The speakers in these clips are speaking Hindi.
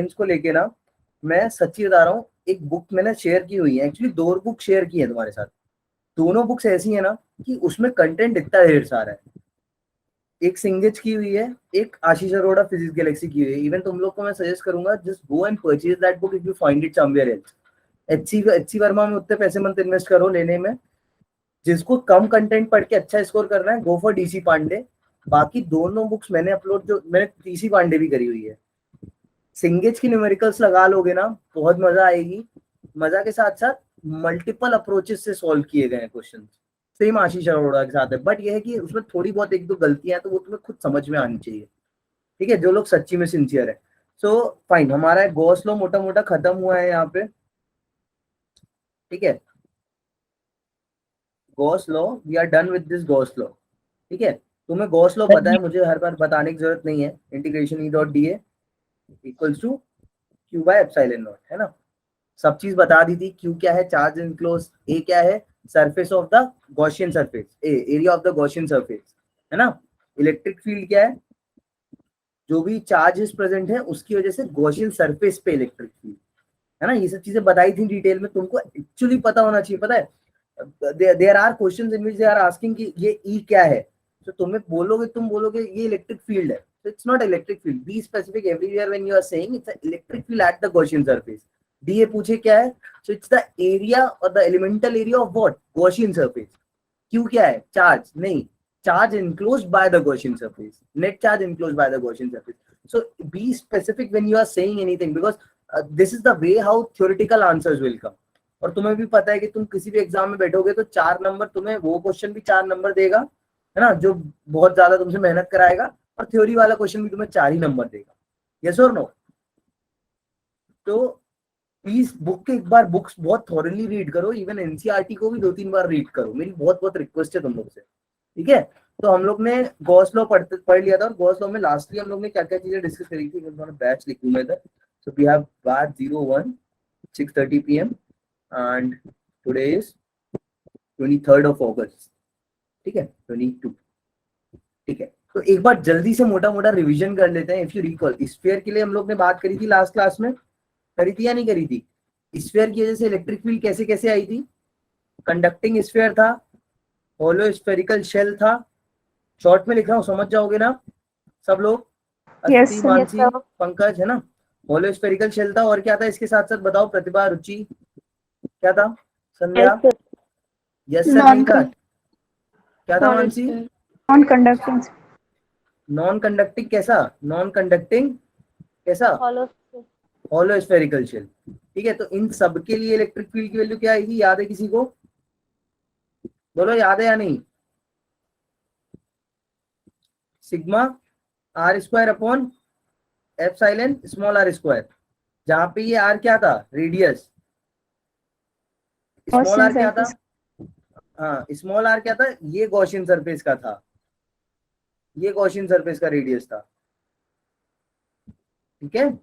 को लेके ना, मैं सच्ची बता रहा हूँ, एक बुक मैंने शेयर की हुई है, एक्चुअली 2 बुक शेयर की है तुम्हारे साथ। दोनों बुक्स ऐसी है ना कि उसमें कंटेंट इतना ढेर सारा है। एक सिंगेज की हुई है, एक आशीष अरोड़ा फिजिक्स गैलेक्सी की हुई है। इवन तुम लोग को मैं सजेस्ट करूंगा, just go and purchase that book if you find it somewhere else. HC Verma में उतने पैसे मत इन्वेस्ट करो लेने में। जिसको कम कंटेंट पढ़ के अच्छा स्कोर करना है, गो फॉर डीसी पांडे। बाकी दोनों बुक्स मैंने अपलोड, जो मैंने डीसी पांडे भी करी हुई है। सिंगेज की न्यूमेरिकल्स लगा लोगे ना, बहुत मजा आएगी। मजा के साथ साथ मल्टीपल अप्रोचेस से सॉल्व किए गए हैं क्वेश्चन। सेम आशीष अरोड़ा के साथ है, बट यह है कि उसमें थोड़ी बहुत एक दो गलतियां हैं, तो वो तुम्हें खुद समझ में आनी चाहिए। ठीक है, जो लोग सच्ची में सिंसियर है। सो फाइन, हमारा गॉस लॉ मोटा मोटा खत्म हुआ है यहाँ पे। ठीक है, Gauss law, we are done with this Gauss law. ठीक है, तुम्हें गॉस लॉ पता है, मुझे हर बार बताने की जरूरत नहीं है। Integration E dot D A equals to Q by epsilon naught, है ना। सब चीज बता दी थी। क्यू क्या है, चार्ज इनक्लोज। ए क्या है, surface of the Gaussian surface, A area of the Gaussian surface, है ना। इलेक्ट्रिक फील्ड क्या है, जो भी चार्जेस प्रेजेंट है उसकी वजह से गॉसियन सरफेस पे इलेक्ट्रिक फील्ड, है ना। ये सब चीजें बताई थी डिटेल में, तुमको एक्चुअली पता होना चाहिए। पता है, there are questions in which they are asking कि ये ई क्या है, तो तुम बोलोगे ये इलेक्ट्रिक फील्ड है, so it's not electric field. Be specific everywhere when you are saying it's an electric field at the Gaussian surface. DA पूछे क्या है, so it's the area or the elemental area of what, Gaussian surface. Q क्या है, चार्ज नहीं, charge enclosed by the Gaussian surface, net charge enclosed by the Gaussian surface. So be specific when you are saying anything, because this is the way how theoretical answers will come. और तुम्हें भी पता है कि तुम किसी भी एग्जाम में बैठोगे तो 4 नंबर तुम्हें, वो क्वेश्चन भी 4 नंबर देगा, है ना, जो बहुत ज्यादा तुमसे मेहनत कराएगा। और थ्योरी वाला क्वेश्चन भी तुम्हें 4 ही नंबर देगा। यस और नो। तो प्लीज बुक के एक बार बुक्स बहुत थॉरली रीड करो। इवन एनसीईआरटी को भी 2-3 बार रीड करो, मेरी बहुत बहुत रिक्वेस्ट है तुम लोग से। ठीक है, तो हम लोग ने गॉस लॉ पढ़ लिया था, और गॉस लॉ में लास्टली हम लोग ने क्या क्या चीजें डिस्कस करी थी, बैच लिखूं मैं इधर। So we have batch 01 6:30 PM and today is 23rd of August। ठीक है, 22। ठीक है, तो एक बार जल्दी से मोटा मोटा रिवीजन कर लेते हैं। इफ यू रिकॉल, स्फीयर के लिए हम लोग ने बात करी थी लास्ट क्लास में, करी थी या नहीं करी थी। स्फीयर की वजह से इलेक्ट्रिक फील्ड कैसे कैसे आई थी। कंडक्टिंग स्फीयर था, होलो स्फेरिकल शेल था। शॉर्ट में लिख रहा हूँ, समझ जाओगे ना सब लोग। अस्थि, मानसी, पंकज, है ना। होलो स्फेरिकल शेल था, और क्या था इसके साथ साथ, बताओ प्रतिभा, रुचि, क्या था, संध्या। यस सर नहीं था, क्या था Mansi, non conducting. Non conducting कैसा, नॉन कंडक्टिंग कैसा, होलो स्फेरिकल शेल। ठीक है, तो इन सब के लिए इलेक्ट्रिक फील्ड की वैल्यू क्या आएगी, याद है किसी को, बोलो याद है या नहीं। Sigma R square upon epsilon small R square, जहां पे ये आर क्या था, रेडियस। स्मॉल आर क्या था, हाँ स्मॉल आर क्या था, ये गॉसियन सरफेस का था, ये गॉसियन सरफेस का रेडियस था। ठीक है,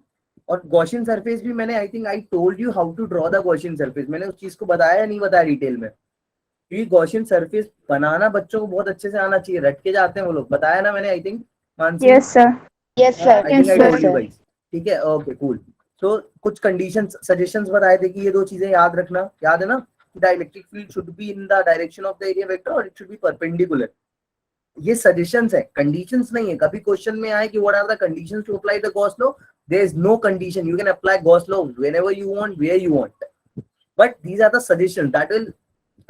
और गॉसियन सरफेस भी मैंने, I think I told you how to draw the Gaussian surface. मैंने उस चीज को बताया या नहीं बताया डिटेल में, क्योंकि गॉसियन सरफेस बनाना बच्चों को बहुत अच्छे से आना चाहिए, रट के जाते हैं वो लोग। बताया ना मैंने, I think Mansi. Yes sir, yes sir, I think I told you guys. ठीक है, ओके कूल। सो कुछ कंडीशंस, सजेशंस बताए थे कि ये 2 चीजें याद रखना, याद है ना। The electric field should be in the direction of the area vector और इट शुड बी परपेंडिकुलर। ये सजेशंस है, कंडीशंस नहीं है। कभी क्वेश्चन में आए कि what are the conditions to apply the Gauss law, there is no condition, you can apply Gauss law whenever you want, where you want, but these are the suggestions that will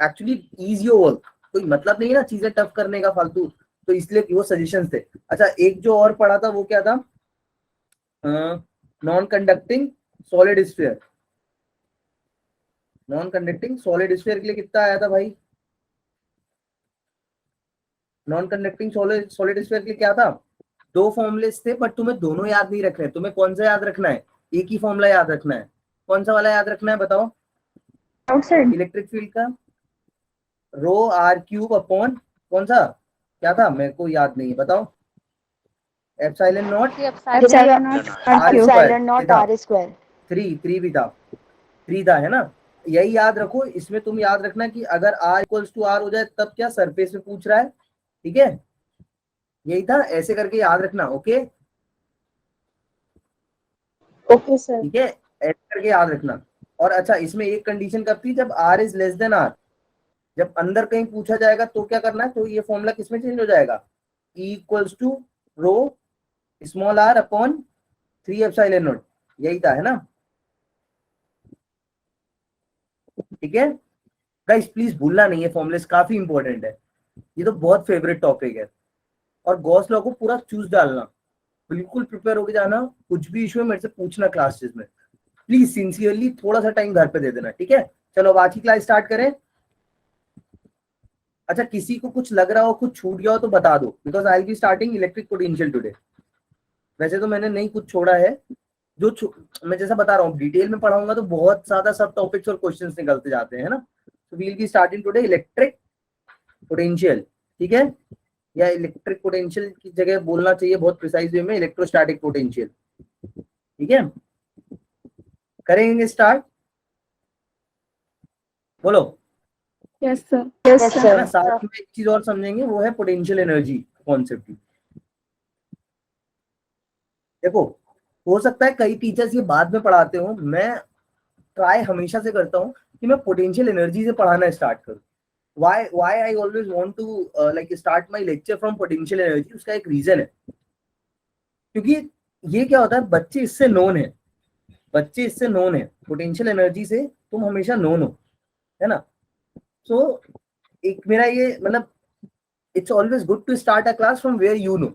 actually ease your work. कोई मतलब नहीं है ना चीजें टफ करने का फालतू, तो इसलिए वो सजेशंस थे। अच्छा, एक जो और पढ़ा था वो क्या था, non conducting solid sphere. Non conducting solid sphere के लिए कितना आया था भाई, नॉन कंडक्टिंग सॉलिड स्फीयर के लिए क्या था, 2 फॉर्मुलेस थे, बट तुम्हें दोनों याद नहीं रखने। तुम्हें कौन सा याद रखना है, एक ही फॉर्मूला याद रखना है। कौन सा वाला याद रखना है बताओ, आउटसाइड इलेक्ट्रिक फील्ड का रो आर क्यूब अपॉन, कौन सा क्या था मेरे को याद नहीं है, बताओ। Epsilon naught epsilon naught R cube, epsilon naught R square, 3 भी था, 3 था, है ना। यही याद रखो। इसमें तुम याद रखना कि अगर r इक्वल्स टू आर हो जाए तब क्या सरफेस में पूछ रहा है। ठीक है, यही था, ऐसे करके याद रखना। Okay, Okay, sir. ठीक है, ऐसे करके याद रखना। और अच्छा, इसमें एक कंडीशन कब थी, जब R is less than R। जब अंदर कहीं पूछा जाएगा तो क्या करना है, तो ये फॉर्मूला किसमें चेंज हो जाएगा, E equals to rho small r upon 3 epsilon naught, यही था, है ना। ठीक है गाइस, प्लीज भूलना नहीं है, फॉर्मुलेस काफी इंपॉर्टेंट है, ये तो बहुत फेवरेट टॉपिक है। और गॉस लॉ को पूरा चूज डालना, बिल्कुल प्रिपेयर होके जाना, कुछ भी इशू है मेरे से पूछना क्लासेस में, प्लीज सिंसियरली थोड़ा सा टाइम घर पे दे देना, ठीक है। चलो अब आज की क्लास स्टार्ट करें। अच्छा, किसी को कुछ लग रहा हो, कुछ छूट गया हो तो बता दो, because I will be starting electric potential today. वैसे तो मैंने नहीं कुछ छोड़ा है, मैं जैसा बता रहा हूँ डिटेल में पढ़ाऊंगा तो बहुत ज्यादा सब टॉपिक्स और क्वेश्चंस निकलते जाते हैं, है ना। तो we will be starting today electric potential, ठीक है, या इलेक्ट्रिक पोटेंशियल की जगह बोलना चाहिए बहुत प्रिसाइज वे में इलेक्ट्रोस्टैटिक पोटेंशियल, ठीक है। करेंगे स्टार्ट, बोलो। Yes, sir. Yes, है sir. ना, साथ में एक चीज और समझेंगे, वो है पोटेंशियल एनर्जी कॉन्सेप्ट की। देखो, हो सकता है कई टीचर्स ये बाद में पढ़ाते हो, मैं ट्राई हमेशा से करता हूँ कि मैं पोटेंशियल एनर्जी से पढ़ाना स्टार्ट करूँ। why I always want to like start my lecture from potential energy, उसका एक रीजन है, क्योंकि ये क्या होता है, बच्चे इससे नोन है, पोटेंशियल एनर्जी से तुम हमेशा नोन हो, है ना। सो एक मेरा ये मतलब, it's always good to start a class from where you know,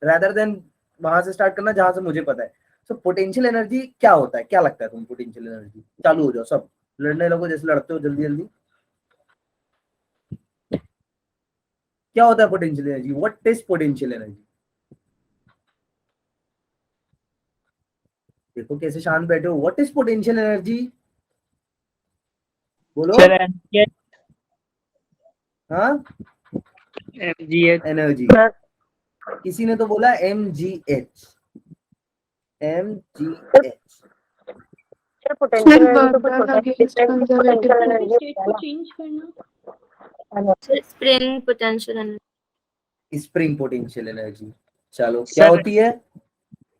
rather than वहां से स्टार्ट करना जहां से मुझे पता है। सो पोटेंशियल एनर्जी क्या होता है, क्या लगता है तुम पोटेंशियल एनर्जी, चालू हो जाओ सब, लड़ने लगो जैसे लड़ते हो जल्दी जल्दी। क्या होता है potential energy, what is potential energy. देखो कैसे शांत बैठे हो, व्हाट इज पोटेंशियल एनर्जी, बोलो। सर एमजीएच हाँ, एमजीएच एनर्जी, किसी ने तो बोला MGH, MGH। Sir, potential energy तो against conservative energy स्टेट को चेंज करना, spring potential energy. Spring potential energy, चलो क्या सर होती है।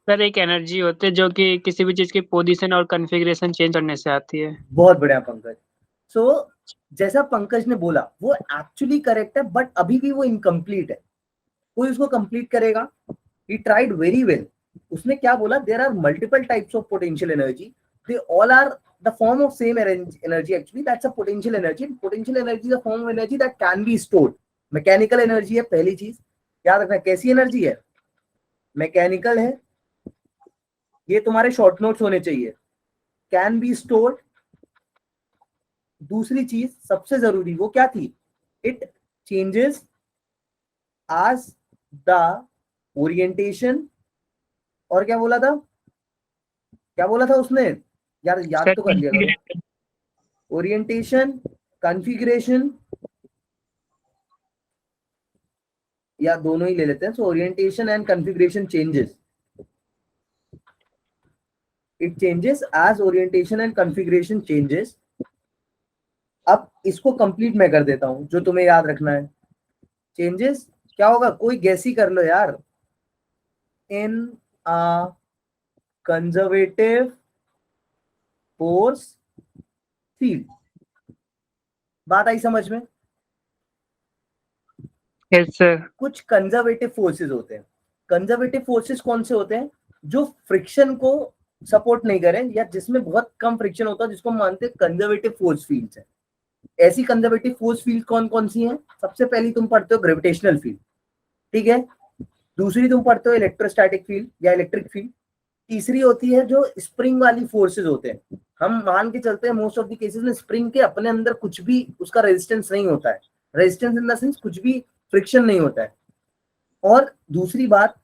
सर एक एनर्जी होती है जो कि किसी भी चीज की पोजीशन और कॉन्फ़िगरेशन चेंज करने से आती है। बहुत बढ़िया पंकज। सो जैसा पंकज ने बोला वो एक्चुअली करेक्ट है, बट अभी भी वो इनकम्प्लीट है, कोई उसको कंप्लीट करेगा। ही ट्राइड वेरी वेल, उसने क्या बोला, there are multiple types of potential energy, they all are the form of same energy, actually that's a potential energy. Potential energy is a form of energy that can be stored. Mechanical energy है पहली चीज, याद रखना कैसी एनर्जी है, मैकेनिकल है, ये तुम्हारे शॉर्ट नोट्स होने चाहिए, कैन बी स्टोर्ड। दूसरी चीज सबसे जरूरी वो क्या थी, it changes as the orientation, और क्या बोला था, क्या बोला था उसने, यार याद सर तो कर लिया करो। ओरिएंटेशन, कॉन्फ़िगरेशन, या दोनों ही ले लेते हैं। So orientation and configuration changes, it changes as orientation and configuration changes. अब इसको कंप्लीट मैं कर देता हूं जो तुम्हें याद रखना है। चेंजेस क्या होगा, कोई गैस ही कर लो यार। इन अ कंजर्वेटिव फोर्स फील्ड, बात आई समझ में। Yes sir. कुछ कंजर्वेटिव फोर्सेस होते हैं, कंजर्वेटिव फोर्सेस कौन से होते हैं, जो फ्रिक्शन को सपोर्ट नहीं करें, या जिसमें बहुत कम फ्रिक्शन होता है, जिसको हम मानते हैं कंजर्वेटिव फोर्स फील्ड्स है। ऐसी कंजर्वेटिव फोर्स फील्ड कौन कौन सी हैं, सबसे पहली तुम पढ़ते हो ग्रेविटेशनल फील्ड, ठीक है। दूसरी तुम पढ़ते हो इलेक्ट्रोस्टैटिक फील्ड या इलेक्ट्रिक फील्ड। तीसरी होती है जो स्प्रिंग वाली फोर्सेस होते हैं, हम मान के चलते हैं मोस्ट ऑफ द केसेस में स्प्रिंग के अपने अंदर कुछ भी उसका रेजिस्टेंस नहीं होता है, रेजिस्टेंस इन द सेंस कुछ भी फ्रिक्शन नहीं होता है। और दूसरी बात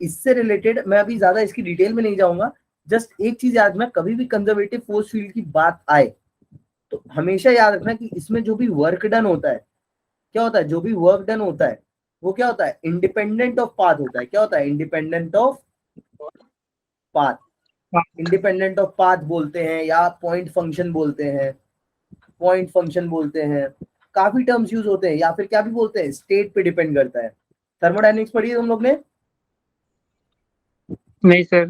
इससे रिलेटेड, मैं अभी ज्यादा इसकी डिटेल में नहीं जाऊंगा, जस्ट एक चीज याद में, कभी भी कंजर्वेटिव फोर्स फील्ड की बात आए तो हमेशा याद रखना कि इसमें जो भी वर्क डन होता है, क्या होता है, जो भी वर्क डन होता है वो क्या होता है, इंडिपेंडेंट ऑफ पाथ होता है। क्या होता है, independent of path. Independent of path बोलते हैं, या पॉइंट फंक्शन बोलते हैं, पॉइंट फंक्शन बोलते हैं, काफी टर्म्स यूज होते हैं, या फिर क्या भी बोलते हैं, स्टेट पे डिपेंड करता है। थर्मोडायनेमिक्स पढ़ी है तुम लोग ने, नहीं सर।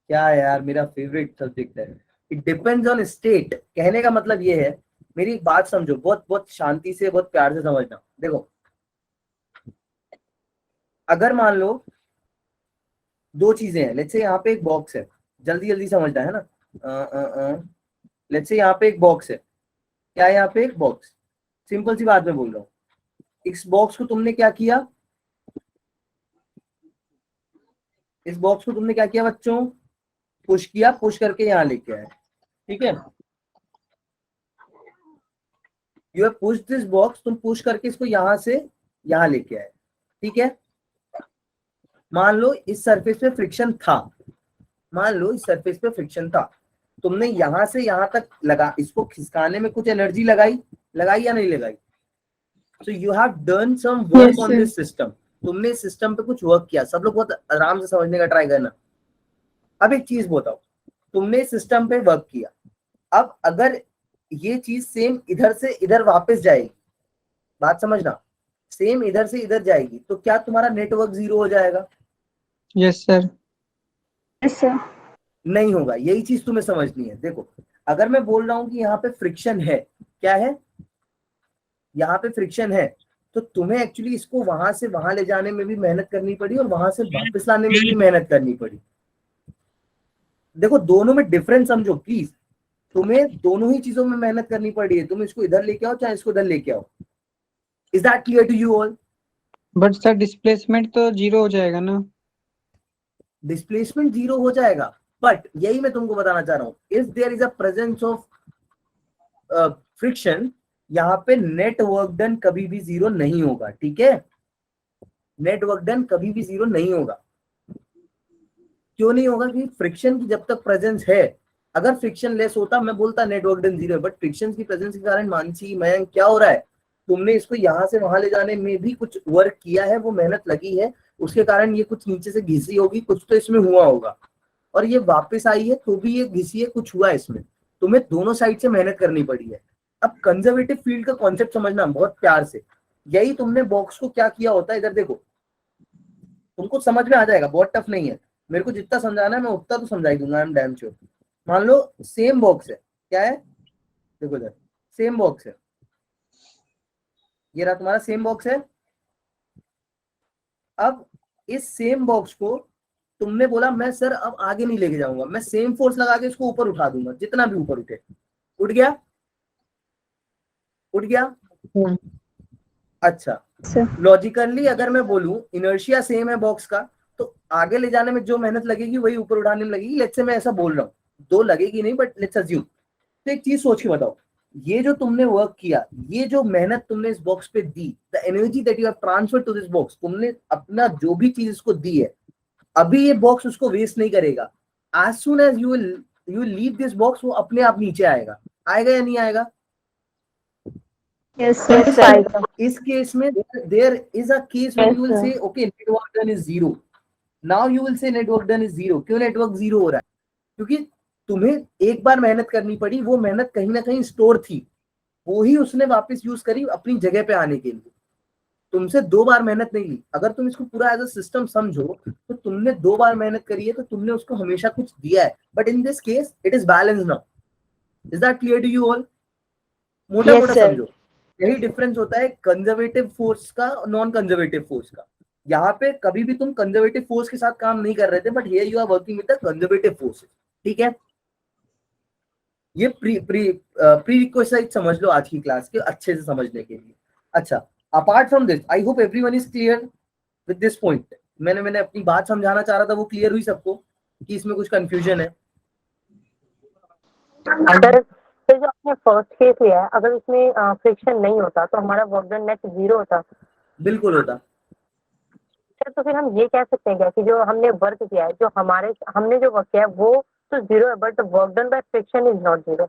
क्या है यार, मेरा फेवरेट सब्जेक्ट है। It depends on state. कहने का मतलब ये है, मेरी एक बात समझो, बहुत बहुत शांति से, बहुत प्यार से समझना। देखो, अगर मान लो दो चीजें हैं, लेट्स से यहाँ पे एक बॉक्स है, जल्दी जल्दी समझना है ना। लेट्स से यहाँ पे एक बॉक्स है, क्या है यहाँ पे एक बॉक्स, सिंपल सी बात मैं बोल रहा हूँ। इस बॉक्स को तुमने क्या किया, इस बॉक्स को तुमने क्या किया बच्चों, पुश किया, पुश करके यहाँ लेके आए, ठीक है। You have push this box, तुम पुश करके इसको यहां से यहां लेके आए, ठीक है। मान लो इस सरफेस पे फ्रिक्शन था, मान लो इस सरफेस पे फ्रिक्शन था, तुमने यहां से यहां तक लगा, इसको खिसकाने में कुछ एनर्जी लगाई, लगाई या नहीं लगाई। So you have done some work on this system, तुमने इस सिस्टम पे कुछ वर्क किया। सब लोग बहुत आराम से समझने का ट्राई करना। अब एक चीज बताओ, तुमने इस सिस्टम पे वर्क किया, अब अगर ये चीज सेम इधर से इधर वापस जाएगी, बात समझना, सेम इधर से इधर जाएगी, तो क्या तुम्हारा नेटवर्क जीरो हो जाएगा? Yes sir. Yes sir. नहीं होगा। यही चीज तुम्हें समझनी है। देखो, अगर मैं बोल रहा हूं कि यहाँ पे फ्रिक्शन है, क्या है, यहाँ पे फ्रिक्शन है, तो तुम्हें एक्चुअली इसको वहां से वहां ले जाने में भी मेहनत करनी पड़ी और वहां से वापस लाने में भी मेहनत करनी पड़ी। देखो, दोनों में डिफरेंस समझो प्लीज। तुम्हें दोनों ही चीजों में मेहनत करनी पड़ी है, तुम इसको इधर लेके आओ चाहे इसको इधर लेके आओ। Is that clear to you all? But sir displacement तो जीरो हो जाएगा ना। डिस्प्लेसमेंट जीरो हो जाएगा, बट यही मैं तुमको बताना चाह रहा हूं, if there is a presence of friction, यहाँ पे नेट वर्क डन कभी भी जीरो नहीं होगा, ठीक है। नेट वर्क डन कभी भी जीरो नहीं होगा। क्यों नहीं होगा? कि फ्रिक्शन की जब तक प्रेजेंस है, अगर फ्रिक्शन लेस होता मैं बोलता network done zero, but friction की प्रेजेंस के कारण मानसी मयंक क्या हो रहा है, तुमने इसको यहां से वहां ले जाने में भी कुछ वर्क किया है, वो मेहनत लगी है, उसके कारण ये कुछ नीचे से घिसी होगी, कुछ तो इसमें हुआ होगा, और ये वापस आई है तो भी ये घिसी है, कुछ हुआ है इसमें। तुम्हें दोनों साइड से मेहनत करनी पड़ी है। अब कंजर्वेटिव फील्ड का कॉन्सेप्ट समझना बहुत प्यार से। यही तुमने बॉक्स को क्या किया होता है, इधर देखो, तुमको समझ में आ जाएगा, बहुत टफ नहीं है। मेरे को जितना समझाना है मैं उतना तो समझा ही दूंगा, आई एम डैम श्योर। मान लो सेम बॉक्स है, क्या है, देखो इधर सेम बॉक्स है, ये रहा तुम्हारा सेम बॉक्स है। अब इस सेम बॉक्स को तुमने बोला मैं सर अब आगे नहीं लेके जाऊंगा, मैं सेम फोर्स लगा के इसको ऊपर उठा दूंगा, जितना भी ऊपर उठे। उठ गया, उठ गया। अच्छा, लॉजिकली अगर मैं बोलूं इनर्शिया सेम है बॉक्स का, तो आगे ले जाने में जो मेहनत लगेगी वही ऊपर उठाने में लगेगी। लेट्स से मैं ऐसा बोल रहा हूँ, दो लगेगी नहीं, बट लेट्स अज्यूम। तो एक चीज सोच के बताओ, ये जो तुमने वर्क किया, ये जो मेहनत तुमने इस बॉक्स पे दी, the energy that you have transferred to this box, तुमने अपना जो भी चीज इसको दी है, अभी ये बॉक्स उसको वेस्ट नहीं करेगा। As soon as you will leave this box, वो अपने आप नीचे आएगा। आएगा या नहीं आएगा? Yes, sir. इस केस में there is a case when you will say okay network done is zero. Now you will say network done is zero. क्यों नेटवर्क जीरो हो रहा है? क्योंकि तुम्हें एक बार मेहनत करनी पड़ी, वो मेहनत कहीं ना कहीं स्टोर थी, वो ही उसने वापस यूज करी अपनी जगह पे आने के लिए। तुमसे दो बार मेहनत नहीं ली। अगर तुम इसको पूरा एज अ सिस्टम समझो, तो तुमने दो बार मेहनत करी है, तो तुमने उसको हमेशा कुछ दिया है, but in this case it is balance now. Is that clear to you all? मोटा मोटा समझो, यही डिफरेंस होता है कंजर्वेटिव फोर्स का और नॉन कंजर्वेटिव फोर्स का। यहाँ पे कभी भी तुम कंजर्वेटिव फोर्स के साथ काम नहीं कर रहे थे, but here you are working with the conservative force, ठीक है। ये प्री रिक्वेस्ट समझ लो आज की क्लास के अच्छे से समझने के लिए। अच्छा, apart from this I hope everyone is clear with this point. मैंने अपनी बात समझाना चाह रहा था, वो क्लियर हुई सबको कि इसमें कुछ कंफ्यूजन है? अगर तो जो आपने फर्स्ट केस लिया है, अगर इसमें फ्रिक्शन नहीं होता तो हमारा वर्क डन नेट जीरो होता। बिल्कुल होता। सर तो फिर हम ये कह सकते हैं क्या कि जो हमने वर्क किया है, जो हमने जो वर्क किया है वो तो जीरो है, but work done by friction is not zero.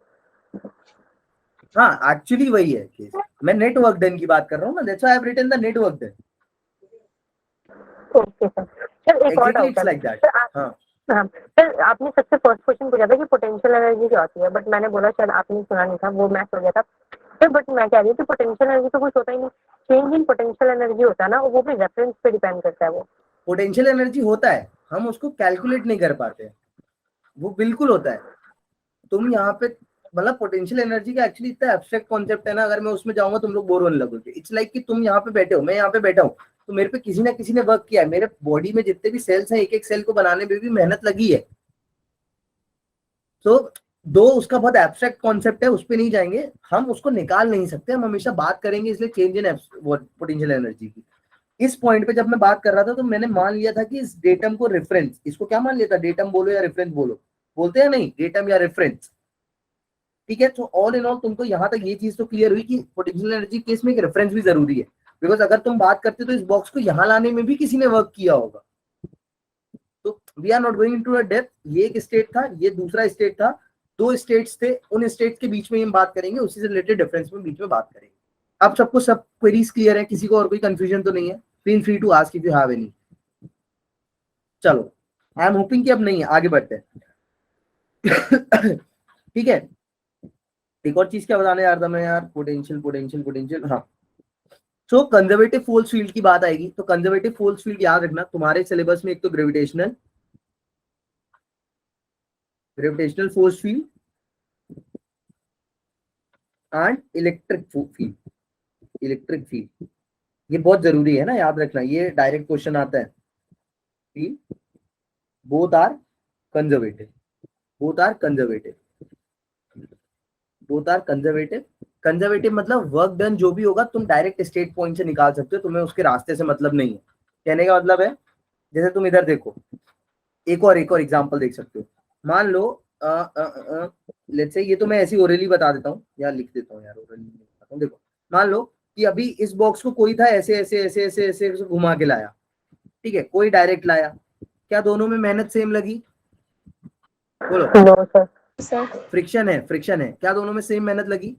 हाँ, एक्चुअली वही है केस। मैं नेटवर्क डन की बात कर रहा हूँ ना, that's why I have written the network done. Okay sir. Sir एक और डाउट है। Like that. हाँ सर, आपने सबसे फर्स्ट क्वेश्चन पूछा था कि पोटेंशियल एनर्जी क्या होती है, बट मैंने बोला शायद आपने सुना नहीं था, वो मैच हो गया था सर। बट मैं कह रही हूँ कि पोटेंशियल एनर्जी तो कुछ होता ही नहीं, चेंज इन पोटेंशियल एनर्जी होता है ना, वो भी रेफरेंस पे डिपेंड करता है। वो पोटेंशियल एनर्जी होता है, हम उसको कैलकुलेट नहीं कर पाते। वो बिल्कुल होता है। तुम यहाँ पे मतलब पोटेंशियल एनर्जी का एक्चुअली इतना एब्स्ट्रैक्ट कॉन्सेप्ट है ना, अगर मैं उसमें जाऊंगा तुम लोग बोर होने लगोगे। इट्स लाइक कि तुम यहाँ पे बैठे हो, मैं यहाँ पे बैठा हूँ, तो मेरे पे किसी ना किसी ने वर्क किया है, मेरे बॉडी में जितने भी सेल्स हैं एक एक सेल को बनाने में भी मेहनत लगी है। तो दो उसका बहुत एब्स्ट्रैक्ट कॉन्सेप्ट है, उस पर नहीं जाएंगे, हम उसको निकाल नहीं सकते, हम हमेशा बात करेंगे इसलिए चेंज इन पोटेंशियल एनर्जी की। इस पॉइंट पे जब मैं बात कर रहा था तो मैंने मान लिया था कि इस डेटम को रेफरेंस, इसको क्या मान लिया था, डेटम बोलो या रेफरेंस बोलो, बोलते हैं नहीं, डेटम या रेफरेंस, ठीक है। तो ऑल इन ऑल तुमको यहाँ तक ये चीज तो क्लियर हुई कि पोटेंशियल एनर्जी केस में एक रेफरेंस भी जरूरी है, बिकॉज अगर तुम बात करते तो इस बॉक्स को यहाँ लाने में भी किसी ने वर्क किया होगा। तो we are not going into a depth, ये एक स्टेट था, ये दूसरा स्टेट था, दो स्टेट्स थे, उन स्टेट्स के बीच में हम बात करेंगे, उसी से रिलेटेड डिफरेंस में बीच में बात करेंगे। अब सबको सब क्वेरीज क्लियर है, किसी को और कोई कंफ्यूजन तो नहीं है? Feel free to ask if you have any. चलो, आई एम होपिंग कि अब नहीं है, आगे बढ़ते हैं। ठीक है, एक और चीज क्या बताने जा रहा था मैं यार, पोटेंशियल, हाँ। सो कंजर्वेटिव फोर्स फील्ड की बात आएगी, तो कंजर्वेटिव फोर्स फील्ड याद रखना तुम्हारे सिलेबस में एक तो gravitational force field and electric field, ये बहुत जरूरी है ना, याद रखना, ये डायरेक्ट क्वेश्चन आता है। Field both are conservative, conservative मतलब वर्क डन जो भी होगा तुम डायरेक्ट स्टेट पॉइंट से निकाल सकते हो, तुम्हें उसके रास्ते से मतलब नहीं है। कहने का मतलब है, जैसे तुम इधर देखो, एक और एग्जांपल देख सकते हो। मान लो लेट्स से, ये तो मैं ऐसे ओरली बता देता हूँ यार, लिख देता हूँ यार, ओरली बताता हूँ। देखो, मान लो कि अभी इस बॉक्स को कोई था ऐसे ऐसे ऐसे ऐसे ऐसे घुमा के लाया, ठीक है, कोई डायरेक्ट लाया, क्या दोनों में मेहनत सेम लगी? बोलो। No sir. फ्रिक्शन है, क्या दोनों में सेम मेहनत लगी?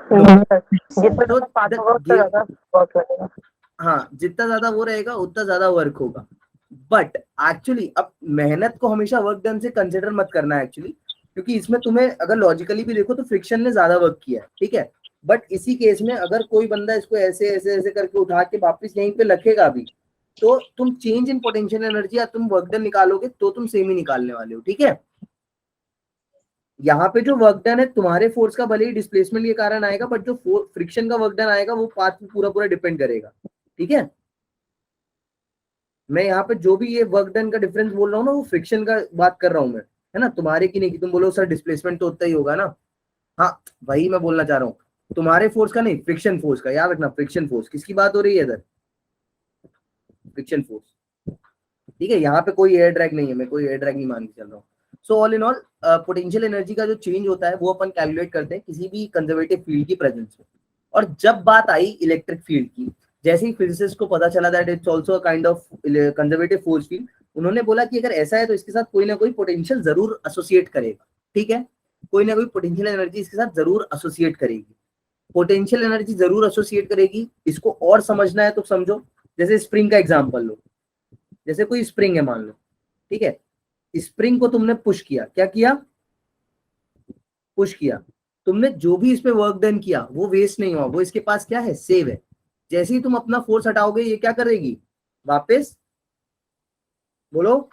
जितना तो पास होगा उतना ज्यादा वर्क लगेगा। हाँ, जितना ज्यादा वो रहेगा उतना ज्यादा वर्क होगा। बट एक्चुअली अब मेहनत को हमेशा वर्क डन से कंसिडर मत करना एक्चुअली, क्योंकि इसमें तुम्हें अगर लॉजिकली भी देखो तो फ्रिक्शन ने ज्यादा वर्क किया है, ठीक है। बट इसी केस में अगर कोई बंदा इसको ऐसे ऐसे ऐसे करके उठा के वापस यहीं पे रखेगा भी, तो तुम चेंज इन पोटेंशियल एनर्जी या तुम वर्क डन निकालोगे तो तुम सेम ही निकालने वाले हो, ठीक है। यहाँ पे जो वर्क डन है तुम्हारे फोर्स का भले ही डिस्प्लेसमेंट के कारण आएगा, बट जो फ्रिक्शन का वर्क डन आएगा वो पाथ पे पूरा डिपेंड करेगा, ठीक है। मैं यहाँ पे जो भी ये वर्क डन का डिफरेंस बोल रहा हूँ ना, वो फ्रिक्शन का बात कर रहा हूँ मैं, है ना, तुम्हारे की नहीं कि तुम बोलो सर डिस्प्लेसमेंट तो उतना ही होगा ना। हाँ, वही मैं बोलना चाह रहा हूँ, तुम्हारे फोर्स का नहीं, फ्रिक्शन फोर्स का, याद रखना। फ्रिक्शन फोर्स किसकी बात हो रही है इधर? फ्रिक्शन फोर्स, ठीक है। यहाँ पे कोई एयर ड्रैग नहीं है, मैं कोई एयर ड्रैग नहीं मान के चल रहा हूँ। So all in all potential energy का जो चेंज होता है वो अपन कैलकुलेट करते हैं किसी भी कंजर्वेटिव फील्ड की प्रेजेंस में। और जब बात आई इलेक्ट्रिक फील्ड की, जैसे ही फिजिसिस्ट को पता चला that it's also a kind of conservative force field, उन्होंने बोला कि अगर ऐसा है तो इसके साथ कोई ना कोई पोटेंशियल जरूर एसोसिएट करेगा, ठीक है। कोई ना कोई पोटेंशियल एनर्जी इसके साथ जरूर एसोसिएट करेगी, पोटेंशियल एनर्जी जरूर एसोसिएट करेगी। इसको और समझना है तो समझो, जैसे स्प्रिंग का एग्जांपल लो, जैसे कोई स्प्रिंग है मान लो, ठीक है, स्प्रिंग को तुमने पुश किया, क्या किया? पुश किया। तुमने जो भी इस पे वर्क डन किया वो वेस्ट नहीं हुआ, वो इसके पास क्या है, सेव है। जैसे ही तुम अपना फोर्स हटाओगे ये क्या करेगी, वापस बोलो,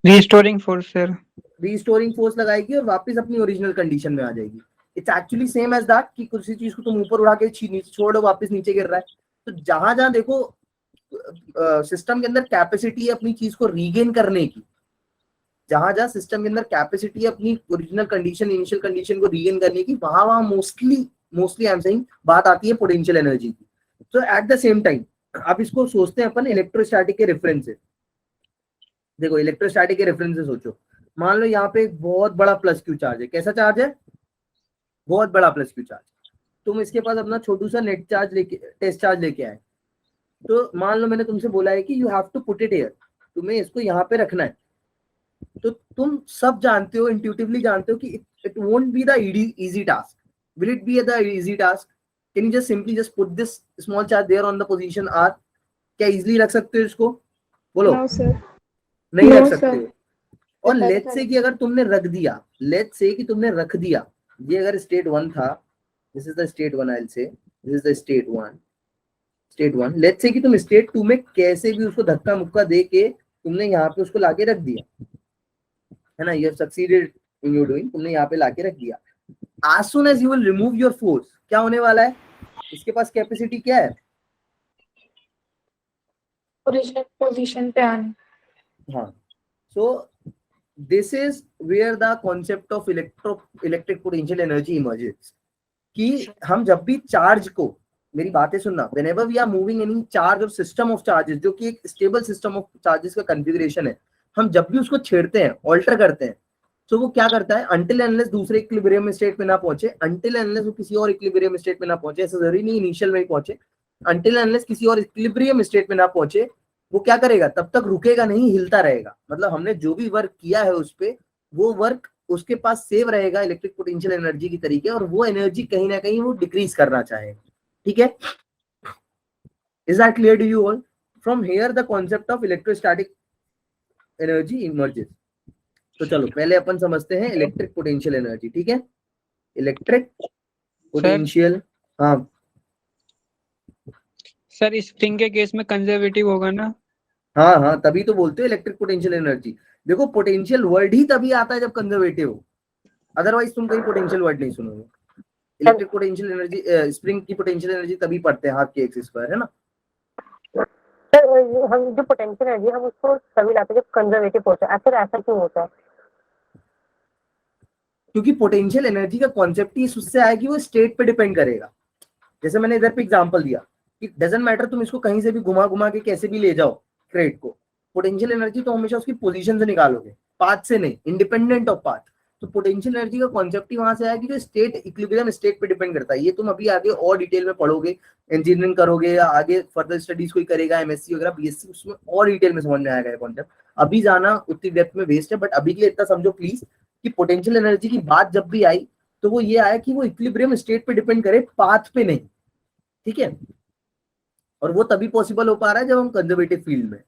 restoring force sir, restoring force लगाएगी और वापस अपनी ओरिजिनल कंडीशन में आ जाएगी। It's actually same as that कि किसी चीज को तुम ऊपर उड़ा के नीचे छोड़ो, वापस नीचे गिर रहा है। तो जहां जहां देखो सिस्टम के अंदर कैपेसिटी है अपनी चीज को रीगेन करने की, जहां जहां सिस्टम के अंदर कैपेसिटी है अपनी ओरिजिनल कंडीशन, इनिशियल कंडीशन को रीगेन करने की, वहां वहां मोस्टली आई एम सेइंग बात आती है पोटेंशियल एनर्जी की। तो एट द सेम टाइम आप इसको सोचते हैं अपन इलेक्ट्रोस्टैटिक के रेफरेंस से। देखो इलेक्ट्रोस्टैटिक के रेफरेंस से सोचो, मान लो यहाँ पे एक बहुत बड़ा प्लस क्यू चार्ज है। कैसा चार्ज है? बहुत बड़ा प्लस क्यू चार्ज। तुम इसके पास अपना छोटू सा नेट चार्ज लेके, टेस्ट चार्ज लेके आए, तो मान लो मैंने तुमसे बोला है कि you have to put it here, तुम्हें इसको यहाँ पे रखना है। तो तुम सब जानते हो, इंट्यूटिवली जानते हो कि it won't be the easy task. Will it be the easy task? Can you just simply just put this small charge there on the position R? क्या इजीली रख सकते हो इसको? बोलो। No, sir. नहीं No, रख सकते sir. हो। और लेट्स से कि अगर तुमने रख दिया, लेट्स से कि तुमने रख दिया, ये अगर स्टेट 1 था, this is the state 1, I will say this is the state 1। Let's say कि तुम स्टेट 2 में कैसे भी उसको धक्का मुक्का दे के तुमने यहाँ पे उसको लाके रख दिया, है ना, you have succeeded in your doing, तुमने यहाँ पे लाके रख दिया। as soon as you will remove your force, क्या होने वाला है, इसके पास कैपेसिटी क्या है, ओरिजिनल पोजीशन पे आने। हाँ, so this is where the concept of electric potential energy emerges, कि हम जब भी चार्ज को, मेरी बातें सुनना, whenever we are moving any charge or system of charges, जो कि एक स्टेबल सिस्टम ऑफ चार्जेस का कॉन्फ़िगरेशन है, हम जब भी उसको छेड़ते हैं, ऑल्टर करते हैं, तो वो क्या करता है, until unless दूसरे इक्विलिब्रियम स्टेट में ना पहुंचे, until unless वो किसी और इक्विलिब्रियम स्टेट में ना पहुंचे, ऐसा जरूरी नहीं इनिशियल में ही पहुंचे, until unless किसी और इक्विलिब्रियम स्टेट में ना पहुंचे, वो क्या करेगा, तब तक रुकेगा नहीं, हिलता रहेगा। मतलब हमने जो भी वर्क किया है उस पे, वो वर्क उसके पास सेव रहेगा इलेक्ट्रिक पोटेंशियल एनर्जी की तरीके, और वो एनर्जी कहीं ना कहीं वो डिक्रीज करना चाहेगा। ठीक है, is that clear to you all? From here the concept of electrostatic energy emerges. तो चलो पहले अपन समझते हैं इलेक्ट्रिक पोटेंशियल एनर्जी। ठीक है, इलेक्ट्रिक पोटेंशियल, हाँ सर स्प्रिंग के केस में कंजर्वेटिव होगा ना? हाँ हाँ, तभी तो बोलते हो इलेक्ट्रिक पोटेंशियल एनर्जी। देखो पोटेंशियल वर्ड ही तभी आता है जब कंजर्वेटिव हो, अदरवाइज तुम कहीं पोटेंशियल वर्ड नहीं सुनोगे। इलेक्ट्रिक पोटेंशियल एनर्जी, स्प्रिंग की पोटेंशियल एनर्जी तभी पढ़ते हैं हाफ के एक्स स्क्वायर, है ना। सर हम जो पोटेंशियल एनर्जी हम उसको तभी लाते हैं जब कंजर्वेटिव होता है। फिर ऐसा क्यों होता है? क्योंकि पोटेंशियल एनर्जी का कॉन्सेप्ट ही उससे आया कि वो स्टेट पे डिपेंड करेगा। जैसे मैंने इधर पे एग्जांपल दिया कि डजंट मैटर तुम इसको कहीं से भी घुमा घुमा के कैसे भी ले जाओ क्रेट को, पोटेंशियल एनर्जी तो हमेशा उसकी पोजीशन से निकालोगे, पाथ से नहीं, इंडिपेंडेंट ऑफ पाथ। तो पोटेंशियल एनर्जी का कॉन्सेप्ट ही वहां से आया कि जो स्टेट इक्विलिब्रियम स्टेट पे डिपेंड करता है। ये तुम अभी आगे और डिटेल में पढ़ोगे, इंजीनियरिंग करोगे या आगे फर्दर स्टडीज कोई करेगा, एमएससी वगैरह बीएससी, उसमें और डिटेल में समझ में आएगा ये कॉन्सेप्ट। अभी जाना उतनी डेप्थ में वेस्ट है, बट अभी के लिए इतना समझो प्लीज कि पोटेंशियल एनर्जी की बात जब भी आई तो वो ये आया कि वो इक्विलिब्रियम स्टेट पे डिपेंड करे, पाथ पे नहीं। ठीक है, और वो तभी पॉसिबल हो पा रहा है जब हम कंजर्वेटिव फील्ड में।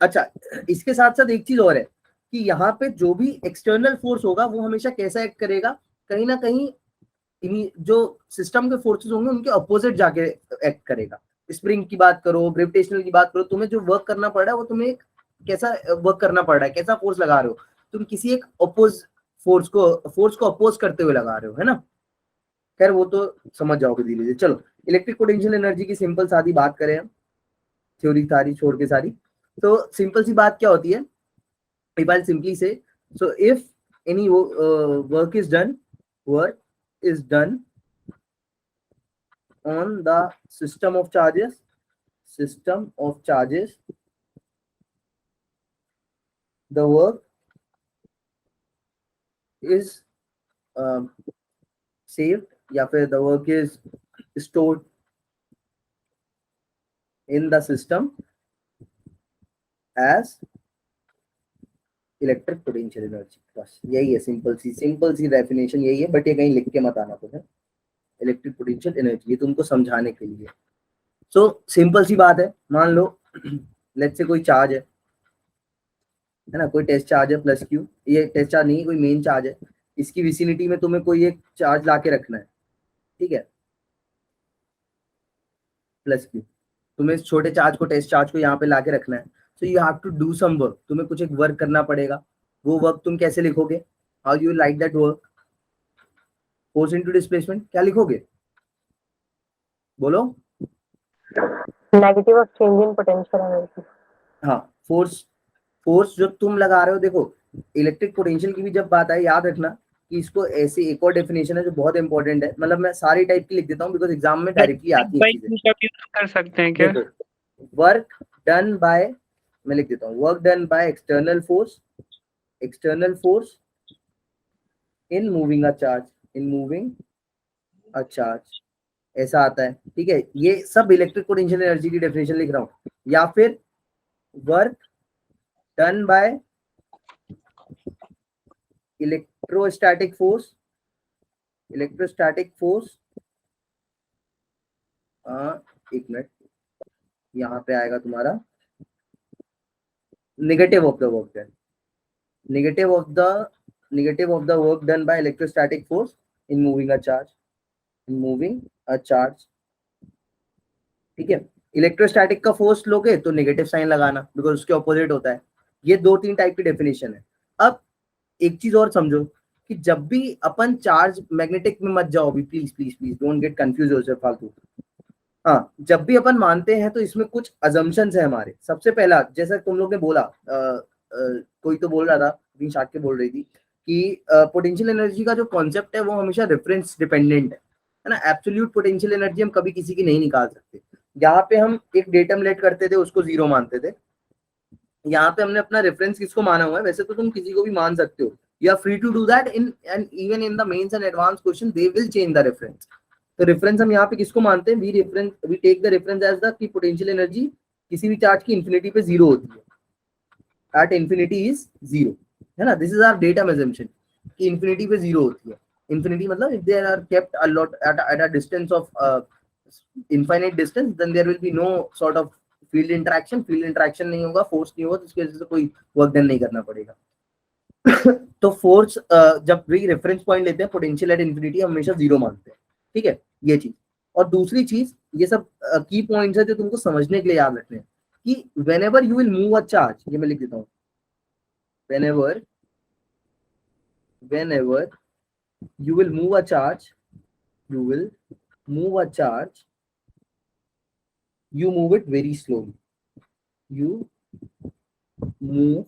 अच्छा, इसके साथ साथ एक चीज और है कि यहाँ पे जो भी एक्सटर्नल फोर्स होगा वो हमेशा कैसा एक्ट करेगा, कहीं ना कहीं जो सिस्टम के फोर्सेस होंगे उनके अपोजिट जाके एक्ट करेगा। स्प्रिंग की बात करो, ग्रेविटेशनल की बात करो, तुम्हें जो वर्क करना पड़ रहा है वो तुम्हें एक कैसा वर्क करना पड़ रहा है, कैसा फोर्स लगा रहे हो, तुम किसी एक फोर्स को अपोज करते हुए लगा रहे हो, है ना। खैर वो तो समझ जाओगे धीरे धीरे। चलो इलेक्ट्रिक पोटेंशियल एनर्जी की सिंपल सादी बात करें हम, थ्योरी सारी छोड़ के सारी। तो सिंपल सी बात क्या होती है, if I'll simply say, so if any work is done on the system of charges, the work is saved या फिर the work is stored in the system as electric potential energy. बस यही है, सिंपल सी डेफिनेशन यही है, बट ये कहीं लिख के मत आना तुम्हें। इलेक्ट्रिक पोटेंशियल एनर्जी ये तुमको समझाने के लिए। सो सिंपल सी बात है, मान लो लेट्स से कोई चार्ज है ना, कोई टेस्ट चार्ज है प्लस क्यू, ये टेस्ट चार्ज नहीं, कोई मेन चार्ज है, इसकी विसिनिटी में तुम्हें कोई एक चार्ज ला के रखना है। ठीक है, प्लस क्यू, तुम्हें इस छोटे चार्ज को, टेस्ट चार्ज को यहाँ पे ला के रखना है। So you have to do some work, तुम्हें कुछ एक वर्क करना पड़ेगा। वो वर्क तुम कैसे लिखोगे, how you like that work, force into displacement, क्या लिखोगे बोलो? Negative of change in potential energy. हाँ, फोर्स जो तुम लगा रहे हो। देखो इलेक्ट्रिक पोटेंशियल की भी जब बात आई, याद रखना कि इसको ऐसे एक और डेफिनेशन है जो बहुत इंपॉर्टेंट है, मतलब मैं सारी टाइप की लिख देता हूँ बिकॉज एग्जाम में डायरेक्टली आती है चीजें। कर सकते हैं क्या? वर्क डन बाय, मैं लिख देता हूँ, work done by external force in moving a charge, ऐसा आता है। ठीक है, ये सब इलेक्ट्रिक पोटेंशियल एनर्जी की डेफिनेशन लिख रहा हूँ। या फिर work done by electrostatic force, एक मिनट, यहाँ पे आएगा तुम्हारा negative of the work done, negative of the work done by electrostatic force in moving a charge, ठीक है। इलेक्ट्रोस्टैटिक का फोर्स लोगे तो नेगेटिव साइन लगाना बिकॉज उसके ऑपोजिट होता है। ये 2-3 टाइप की डेफिनेशन है। अब एक चीज और समझो कि जब भी अपन चार्ज, मैग्नेटिक में मत जाओ अभी, please please please don't get confuse yourself फालतू। हाँ, जब भी अपन मानते हैं तो इसमें कुछ अजम्पशंस है हमारे। सबसे पहला, जैसा तुम लोग ने बोला, कोई तो बोल रहा था, शाक्य बोल रही थी कि पोटेंशियल एनर्जी का जो कॉन्सेप्ट है वो हमेशा रेफरेंस डिपेंडेंट है ना। एब्सोल्यूट पोटेंशियल एनर्जी हम कभी किसी की नहीं निकाल सकते। यहाँ पे हम एक डेटम लेट करते थे, उसको 0 मानते थे। यहाँ पे हमने अपना रेफरेंस किसको माना हुआ है, वैसे तो तुम किसी को भी मान सकते हो, you are free to do that in, and even in the mains and advance question they will change the reference. तो रेफरेंस हम यहाँ पे किसको मानते हैं, we take the reference as the, कि पोटेंशियल एनर्जी किसी भी चार्ज की इंफिनिटी पे 0 होती है, एट इंफिनिटी इज 0, है ना। This is our datum assumption कि इंफिनिटी पे 0 होती है। इंफिनिटी मतलब if there are kept a lot at a distance of infinite distance, then there will be no sort of field interaction नहीं होगा, फोर्स नहीं होगा, तो इसकी वजह से कोई वर्क डन नहीं करना पड़ेगा। तो फोर्स, जब भी रेफरेंस पॉइंट लेते हैं पोटेंशियल एट इंफिनिटी हमेशा 0 मानते हैं, ठीक है, ये चीज। और दूसरी चीज, ये सब की पॉइंट्स है जो तुमको समझने के लिए याद रखने हैं, कि whenever you will move a charge, ये मैं लिख देता हूँ, whenever you will move a charge, you move it very slowly, you move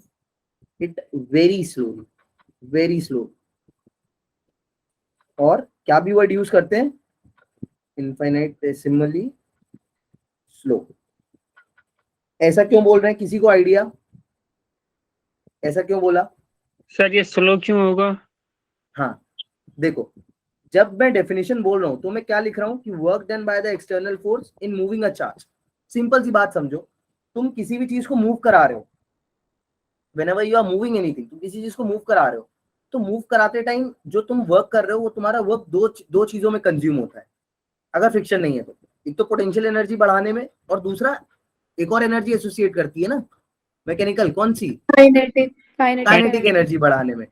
it very slowly, और क्या भी वर्ड यूज करते हैं, इनफाइनाइटेसिमली स्लो। ऐसा क्यों बोल रहे हैं, किसी को आइडिया, ऐसा क्यों बोला सर? ये स्लो क्यों होगा? हाँ देखो, जब मैं डेफिनेशन बोल रहा हूं तो मैं क्या लिख रहा हूं कि work done by the external force in moving a charge. Simple सी बात समझो, तुम किसी भी चीज को मूव करा रहे हो, whenever you are moving anything, तुम किसी चीज को मूव करा रहे हो, तो मूव कराते टाइम जो तुम वर्क कर रहे हो वो तुम्हारा वर्क दो चीजों में कंज्यूम होता है, अगर फ्रिक्शन नहीं है तो। एक तो पोटेंशियल एनर्जी बढ़ाने में, और दूसरा एक और एनर्जी एसोसिएट करती है ना मैकेनिकल, कौन सी, काइनेटिक एनर्जी बढ़ाने में।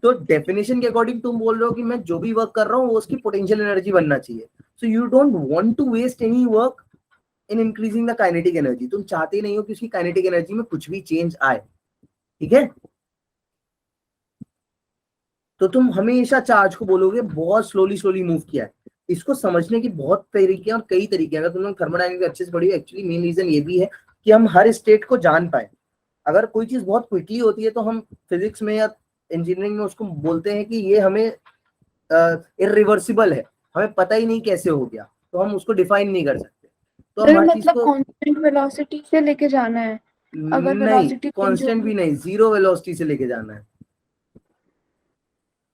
तो डेफिनेशन के अकॉर्डिंग तुम बोल रहे हो कि मैं जो भी वर्क कर रहा हूँ वो उसकी पोटेंशियल एनर्जी बनना चाहिए। So you don't want to waste any work in increasing the kinetic energy. तुम चाहते नहीं हो कि उसकी काइनेटिक एनर्जी में कुछ भी चेंज आए, ठीक है। तो तुम हमेशा चार्ज को बोलोगे बहुत स्लोली मूव किया है। इसको समझने की बहुत तरीके और कई तरीके, अगर तुम लोग थर्मोडायनेमिक्स अच्छे से पढ़ी, एक्चुअली मेन रीजन ये भी है कि हम हर स्टेट को जान पाए। अगर कोई चीज बहुत क्विकली होती है तो हम फिजिक्स में या इंजीनियरिंग में उसको बोलते हैं कि ये हमें इरिवर्सिबल है, हमें पता ही नहीं कैसे हो गया, तो हम उसको डिफाइन नहीं कर सकते। तो हम हर चीज को कांस्टेंट वेलोसिटी से लेके जाना है, अगर नहीं, वेलोसिटी कांस्टेंट भी नहीं, 0 वेलोसिटी से लेके जाना है,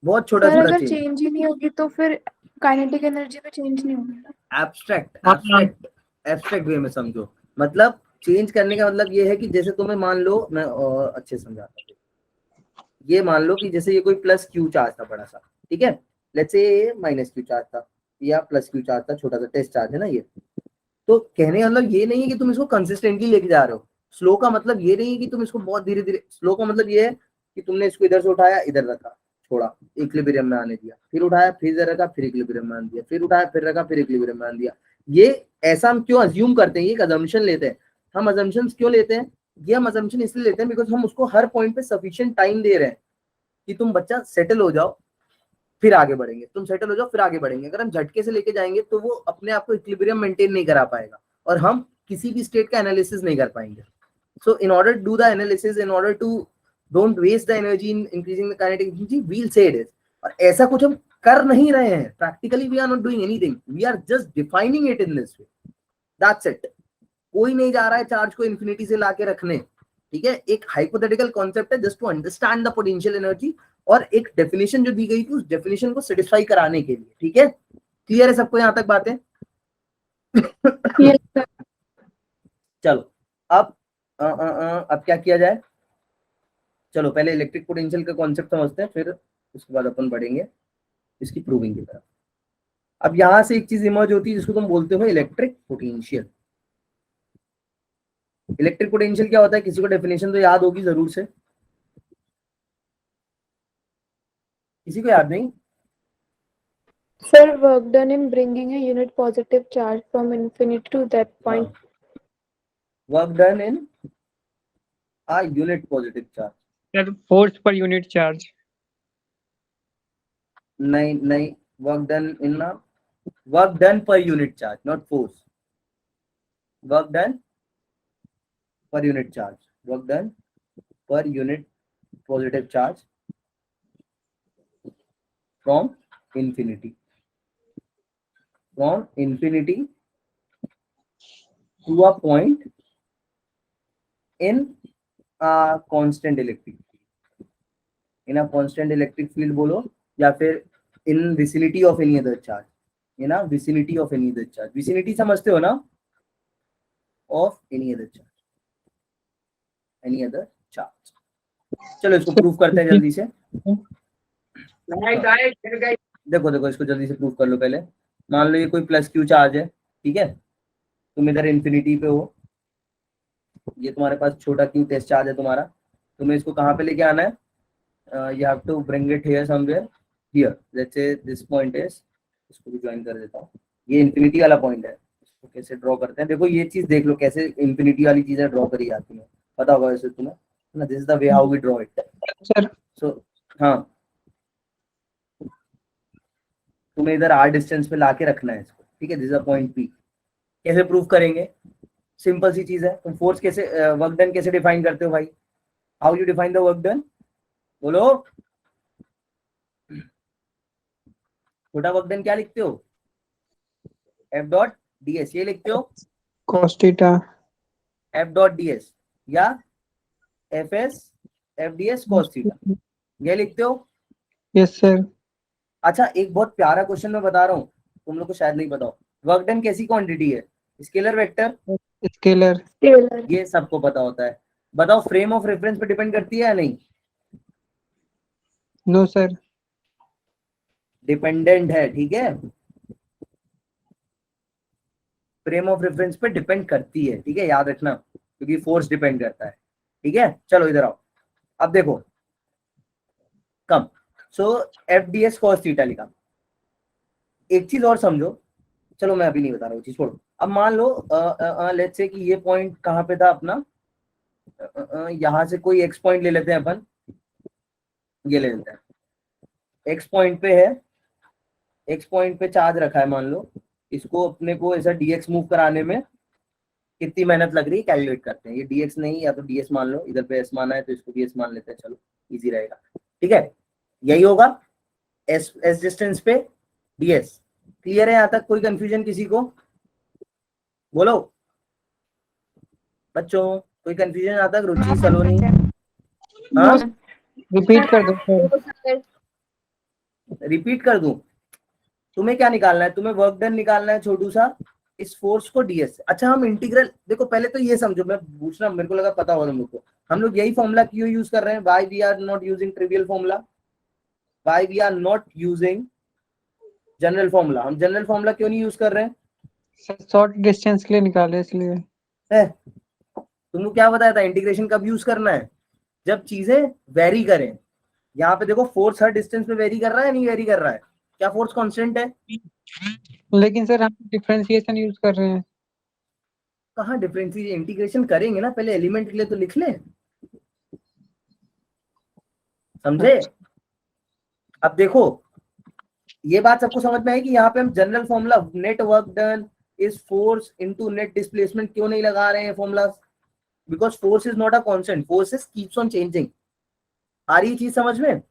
बहुत छोटा सर छोटा अगर चेंज। चेंज ही नहीं होगी तो फिर काइनेटिक एनर्जी में चेंज नहीं होगी ना। एब्स्ट्रैक्ट वे में समझो, मतलब चेंज करने का मतलब ये है कि जैसे तुम्हें मान लो, मैं और अच्छे समझाता हूँ, ये मान लो कि जैसे ये कोई प्लस क्यू चार्ज था बड़ा सा, ठीक है, let's say minus Q charge था या प्लस क्यू चार्ज था, छोटा सा टेस्ट चार्ज है ना ये। तो कहने का मतलब ये नहीं है कि तुम इसको कंसिस्टेंटली लेके जा रहे हो। स्लो का मतलब ये नहीं है कि तुम इसको बहुत धीरे धीरे, स्लो का मतलब ये है कि तुमने इसको इधर से उठाया, इधर रखा, छोड़ा, इक्विलिब्रियम में आने दिया, फिर उठाया, फिर इधर रखा, फिर इक्विलिब्रियम में आने दिया, फिर उठाया, फिर रखा, फिर इक्विलिब्रियम में आने दिया। ये ऐसा हम क्यों अज्यूम करते हैं, ये एक अजम्पशन लेते हैं। हम अजम्पशन क्यों लेते हैं, ये हम अजम्पशन इसलिए लेते हैं बिकॉज हम उसको हर पॉइंट पे सफिशिएंट टाइम दे रहे हैं कि तुम बच्चा सेटल हो जाओ फिर आगे बढ़ेंगे, तुम सेटल हो जाओ फिर आगे बढ़ेंगे। अगर हम झटके से लेके जाएंगे तो वो अपने आप को इक्विलिब्रियम मेंटेन नहीं करा पाएगा और हम किसी भी स्टेट का एनालिसिस नहीं कर पाएंगे। So in order to do the analysis, in order to don't waste the energy in increasing the kinetic energy, we'll say it is. और ऐसा कुछ हम कर नहीं रहे हैं, practically we are not doing anything, we are just defining it in this way, that's it. कोई नहीं जा रहा है चार्ज को इन्फिनिटी से लाके रखने, ठीक है। एक हाइपोथेटिकल कॉन्सेप्ट है just to understand the potential energy, और एक डेफिनेशन जो दी गई थी उस डेफिनेशन को सेटिस्फाई कराने के लिए, ठीक है। क्लियर है सबको यहाँ तक बातें? चलो अब क्या किया जाए, चलो पहले इलेक्ट्रिक पोटेंशियल का कॉन्सेप्ट समझते हैं, फिर उसके बाद अपन बढ़ेंगे इसकी प्रूविंग की तरफ। अब यहां से एक चीज इमर्ज होती है जिसको तुम बोलते हो इलेक्ट्रिक पोटेंशियल। इलेक्ट्रिक पोटेंशियल क्या होता है, किसी को डेफिनेशन तो याद होगी जरूर से, किसी को याद नहीं? Sir, work done in bringing a unit positive charge from infinity to that point. Work done in a unit positive charge. Sir force per unit charge. नहीं, work done per unit charge, not force. Work done per unit charge. Work done per unit positive charge from infinity to a point in a constant electric field. In a constant electric field बोलो, या फिर in vicinity of any other charge. In a vicinity of any other charge. Vicinity समझते हो ना? Of any other charge. चलो इसको प्रूव करते हैं जल्दी से। देखो इसको जल्दी से प्रूव कर लो पहले। मान लो ये कोई प्लस क्यू चार्ज है, ठीक है, तुम इधर इन्फिनिटी पे हो, ये तुम्हारे पास छोटा क्यू टेस्ट चार्ज है तुम्हारा, तुम्हें इसको कहाँ पे लेके आना है? You have to bring it here somewhere, here, let's say this point is, इसको भी ज्वाइन कर देता हूँ, ये इन्फिनिटी वाला पॉइंट है, इसको कैसे ड्रॉ करते हैं, देखो ये चीज देख लो कैसे इन्फिनिटी वाली चीजें ड्रॉ करी जाती है, पता होगा वैसे तुम्हें ना, this is the way how we draw it sir. So हाँ, तुम्हें इधर आर डिस्टेंस पे लाके रखना है इसको, ठीक है, दिस इज पॉइंट पी। कैसे प्रूव करेंगे? सिंपल सी चीज है, तुम फोर्स कैसे, वर्क डन कैसे डिफाइन करते हो भाई? How you define the work done? बोलो, छोटा वर्क डन क्या लिखते हो? एफ डॉट डी एस, ये लिखते हो cos theta F dot D S, या F S F D S cos theta, ये लिखते हो? Yes sir. अच्छा, एक बहुत प्यारा क्वेश्चन मैं बता रहा हूँ, तुम लोग को शायद नहीं पता हो, वर्क डन कैसी क्वांटिटी है? Scalar vector? स्केलर। ये सबको पता होता है। बताओ फ्रेम ऑफ रेफरेंस पे डिपेंड करती है या नहीं? No sir. डिपेंडेंट है, ठीक है, फ्रेम ऑफ रेफरेंस पे डिपेंड करती है, ठीक है, याद रखना, क्योंकि फोर्स डिपेंड करता है, ठीक है। चलो इधर आओ, अब देखो come, so F D S cos theta लिखा। एक चीज और समझो, चलो मैं अभी नहीं बता रहा हूँ, चीज छोड़ो। अब मान लो लेट्स से कि ये पॉइंट कहाँ पे था अपना, यहाँ से कोई एक्स पॉइंट ले लेते हैं अपन, ये ले लेते हैं, एक्स पॉइंट पे है, एक्स पॉइंट पे चार्ज रखा है मान लो, इसको अपने को ऐसा डीएक्स मूव कराने में कितनी मेहनत लग रही है कैलकुलेट करते हैं। ये डीएक्स नहीं, या तो डीएस मान लो, इधर पे एस माना है तो इसको डीएस मान लेते हैं, चलो इजी रहेगा, ठीक है, यही होगा एस डिस्टेंस पे डीएस। क्लियर है यहाँ तक? कोई कंफ्यूजन किसी को? बोलो बच्चों, कोई कंफ्यूजन यहाँ तक? रुचि, सलोनी, हाँ रिपीट कर दो। रिपीट कर दूं? तुम्हें क्या निकालना है? तुम्हें वर्क डन निकालना है छोटू सा, इस फोर्स को डीएस से। अच्छा, हम इंटीग्रल, देखो पहले तो ये समझो, मैं पूछना, मेरे को लगा पता होगा तुम लोग को, हम लोग यही फॉर्मूला क्यों यूज कर रहे हैं? Why we are not using trivial formula, why we are not using general formula? हम जनरल फॉर्मूला क्यों नहीं यूज कर रहे हैं? शॉर्ट डिस्टेंस के लिए निकाले इसलिए। तुमको क्या बताया था इंटीग्रेशन कब यूज करना है? जब चीजें वेरी करें। यहाँ पे देखो फोर्स हर डिस्टेंस पे वेरी कर रहा है, नहीं वेरी कर रहा है? क्या फोर्स कांस्टेंट है? लेकिन सर हम डिफरेंशिएशन यूज कर रहे हैं। कहाँ डिफरेंशिएशन? इंटीग्रेशन करेंगे ना, पहले एलिमेंट के लिए तो लिख ले, समझे? अब देखो ये बात सबको समझ में आई कि यहाँ पे हम general formula net work done is force into net displacement क्यों नहीं लगा रहे हैं formula? Because force is not a constant, force is keeps on changing. आ रही चीज समझ में?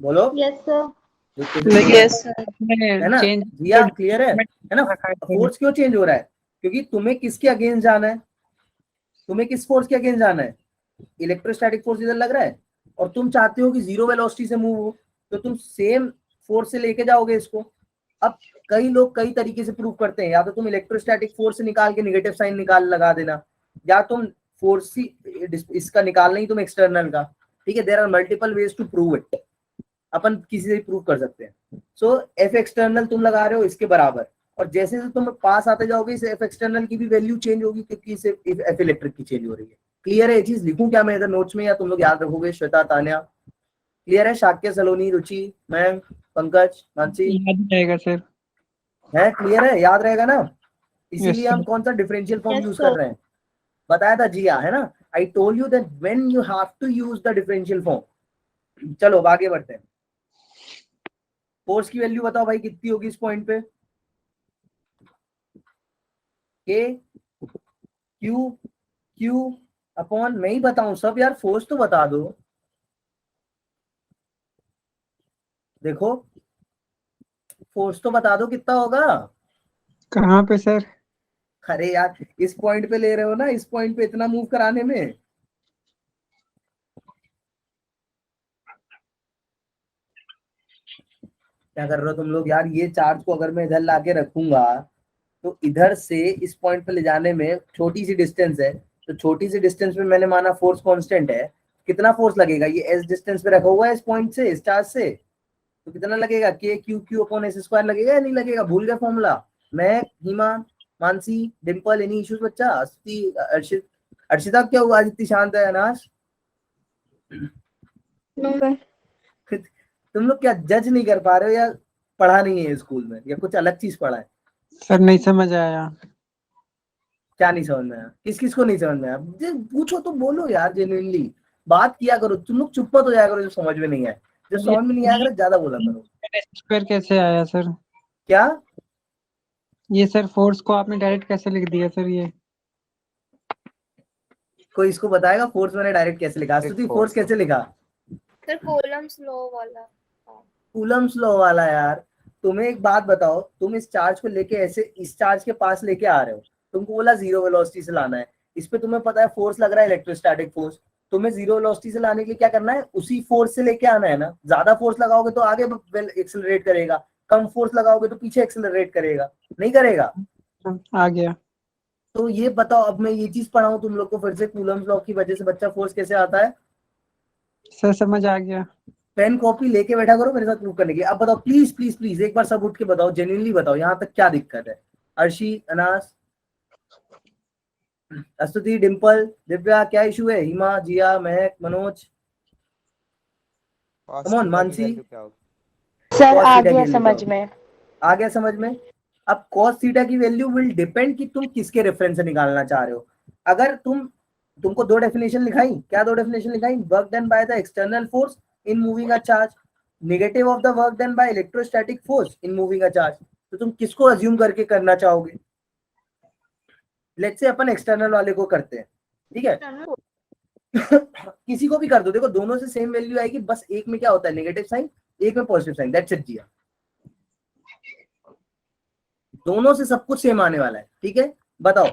बोलो यस सर। यस है ना? जिया क्लियर है ना? फोर्स क्यों चेंज हो रहा है? क्योंकि तुम्हें किसके अगेंस्ट जाना है? तुम्हें किस फोर्स के अगेंस्ट जाना है? इलेक्ट्रोस्टैटिक फोर्स इधर लग रहा है और तुम चाहते हो कि जीरो वेलोसिटी से मूव हो, तो तुम सेम फोर्स से लेके जाओगे इसको। अब कई लोग कई तरीके से प्रूव करते हैं, या तो तुम इलेक्ट्रोस्टैटिक फोर्स से निकाल के नेगेटिव साइन निकाल लगा देना, या तुम फोर्स इसका निकालना ही तुम एक्सटर्नल का, ठीक है। There are multiple ways to prove it, अपन किसी से प्रूव कर सकते हैं। सो एफ एक्सटर्नल तुम लगा रहे हो इसके बराबर, और जैसे जैसे तुम पास आते जाओगे इस एफ एक्सटर्नल की भी वैल्यू चेंज होगी, क्योंकि इसे एफ इलेक्ट्रिक की चेंज हो रही है। क्लियर है ये चीज? लिखूं क्या मैं इधर नोट्स में, या तुम लोग याद रखोगे? श्वेता, तान्या क्लियर है? शाक्य, सलोनी, रुचि, मैं, पंकज, मानसी, याद रहेगा सर? है क्लियर है? याद रहेगा ना? इसीलिए हम कौन सा डिफरेंशियल फॉर्म यूज कर रहे हैं, बताया था जिया, है ना? I told you that when you have to use the differential form. चलो अब आगे बढ़ते हैं. फोर्स की वैल्यू बताओ भाई कितनी होगी इस पॉइंट पे? K Q अपॉन, मैं ही बताऊं सब यार, फोर्स तो बता दो. देखो फोर्स तो बता दो कितना होगा. कहाँ पे सर? अरे यार इस पॉइंट पे ले रहे हो ना, इस पॉइंट पे इतना मूव कराने में. क्या कर रहे हो तुम लोग यार? ये चार्ज को अगर मैं इधर लाके रखूंगा तो इधर से इस पॉइंट पे ले जाने में छोटी सी डिस्टेंस है, तो छोटी सी डिस्टेंस में मैंने माना फोर्स कांस्टेंट है. कितना फोर्स लगेगा? ये एस डिस्टेंस पे रखा हुआ है इस पॉइंट से, इस चार्ज से, तो कितना लगेगा? के Q Q upon S square लगेगा या नहीं लगेगा? भूल गया फॉर्मूला? मैं, हिमा, मानसी, डिम्पल, एनी इश्यूज बच्चा? अस्थि, अर्शिता क्या हुआ आज इतनी शांत है? अनाश No, sir. तुम लोग क्या जज नहीं कर पा रहे हो या पढ़ा नहीं है स्कूल में, या कुछ अलग चीज पढ़ा है? सर नहीं समझ आया. क्या नहीं समझ में आया? किस किस को नहीं समझ में आया? पूछो तो बोलो यार, जेन्युइनली बात किया करो. तुम लोग चुप मत हो जाया करो जो समझ में नहीं आए. जो समझ में नहीं आया करो ज्यादा बोला करो. स्क्वायर कैसे आया सर? क्या? ये सर फोर्स को आपने डायरेक्ट कैसे लिख दिया सर? ये कोई इसको बताएगा फोर्स मैंने डायरेक्ट कैसे लिखा? स्तुति फोर्स कैसे लिखा? सर कूलम्स लॉ वाला. कूलम्स लॉ वाला. यार तुम्हें एक बात बताओ, तुम इस चार्ज को लेके ऐसे इस चार्ज के पास लेके आ रहे हो, तुमको बोला जीरो वेलोसिटी से लाना है. इस पे तुम्हें पता है फोर्स लग रहा है इलेक्ट्रोस्टैटिक फोर्स. तुम्हें जीरो वेलोसिटी से लाने के लिए क्या करना है? उसी फोर्स से लेके आना है ना. ज्यादा फोर्स लगाओगे तो आगे एक्सेलरेट करेगा, कम फोर्स लगाओगे तो पीछे एक्सेलरेट करेगा, नहीं करेगा? आ गया. तो ये बताओ, अब मैं ये चीज पढ़ाऊं तुम लोग को फिर से, कूलम्स लॉ की वजह से बच्चा फोर्स कैसे आता है. सर समझ आ गया. पेन कॉपी लेके बैठा करो मेरे साथ प्रूव करने की. अब बताओ प्लीज प्लीज प्लीज एक बार सब उठ के बताओ, जेन्युइनली बताओ यहाँ तक क्या दिक्कत है. अर्शी, अनास, अस्तुति, डिम्पल, दिव्या, क्या इशू है? Hima, Jiya, Mahak, Manoj, come on, Mansi. Sir Cos आ theta गया की समझ value में. आ गया समझ में. अब cos थीटा की वैल्यू विल डिपेंड कि तुम किसके रेफरेंस से निकालना चाह रहे हो. अगर तुमको दो डेफिनेशन लिखाई. क्या दो डेफिनेशन लिखाई? Work done by the external force in moving a charge, negative of the work done by electrostatic force in moving a charge. तो तुम किसको अज्यूम करके करना चाहोगे? लेट्स से अपन एक्सटर्नल वाले को करते हैं, ठीक है. किसी को भी कर दो, देखो दोनों से सेम वैल्यू आएगी, बस एक में क्या होता है नेगेटिव साइन, एक में पॉजिटिव साइन, दैट्स इट जिया. दोनों से सब कुछ सेम आने वाला है, ठीक है. बताओ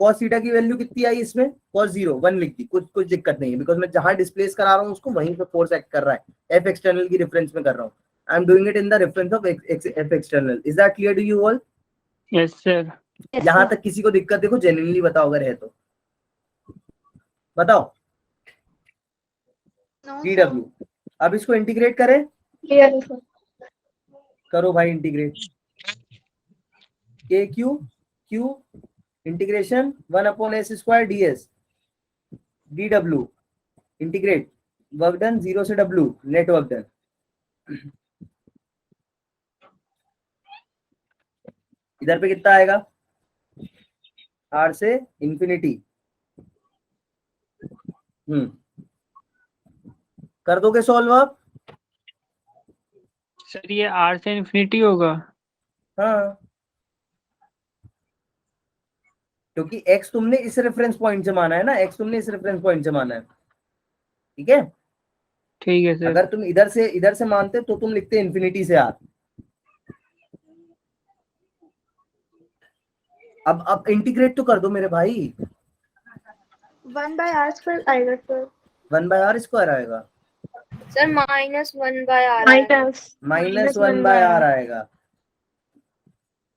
cos थीटा की वैल्यू कितनी आई इसमें? cos 0 1 लिख दी, कुछ दिक्कत नहीं है, बिकॉज मैं जहां डिस्प्लेस करा रहा हूँ उसको वहीं पे फोर्स एक्ट कर रहा है. एफ एक्सटर्नल की रेफरेंस में कर रहा हूँ. I am doing it in the reference of F external. Is that clear to you all? Yes sir. यहाँ तक किसी को दिक्कत? देखो जेन्युइनली बताओ अगर है तो बताओ. डीडब्ल्यू. अब इसको इंटीग्रेट करें. Clear, sir. करो भाई इंटीग्रेट. के Q Q integration 1/s² ds dw integrate. Work done 0 से w, नेट वर्क डन. इधर पे कितना आएगा? r से इंफिनिटी. कर दोगे सॉल्व आप? सर ये आर से इन्फिनिटी होगा. हाँ, क्योंकि x तुमने इस रेफरेंस पॉइंट से माना है ना, x तुमने इस रेफरेंस पॉइंट से माना है, ठीक है. ठीक है सर. अगर तुम इधर से मानते तो तुम लिखते इन्फिनिटी से r. अब इंटीग्रेट तो कर दो मेरे भाई. 1/r² आएगा सर. 1/r² आएगा. Sir -1/r. -1/r आएगा.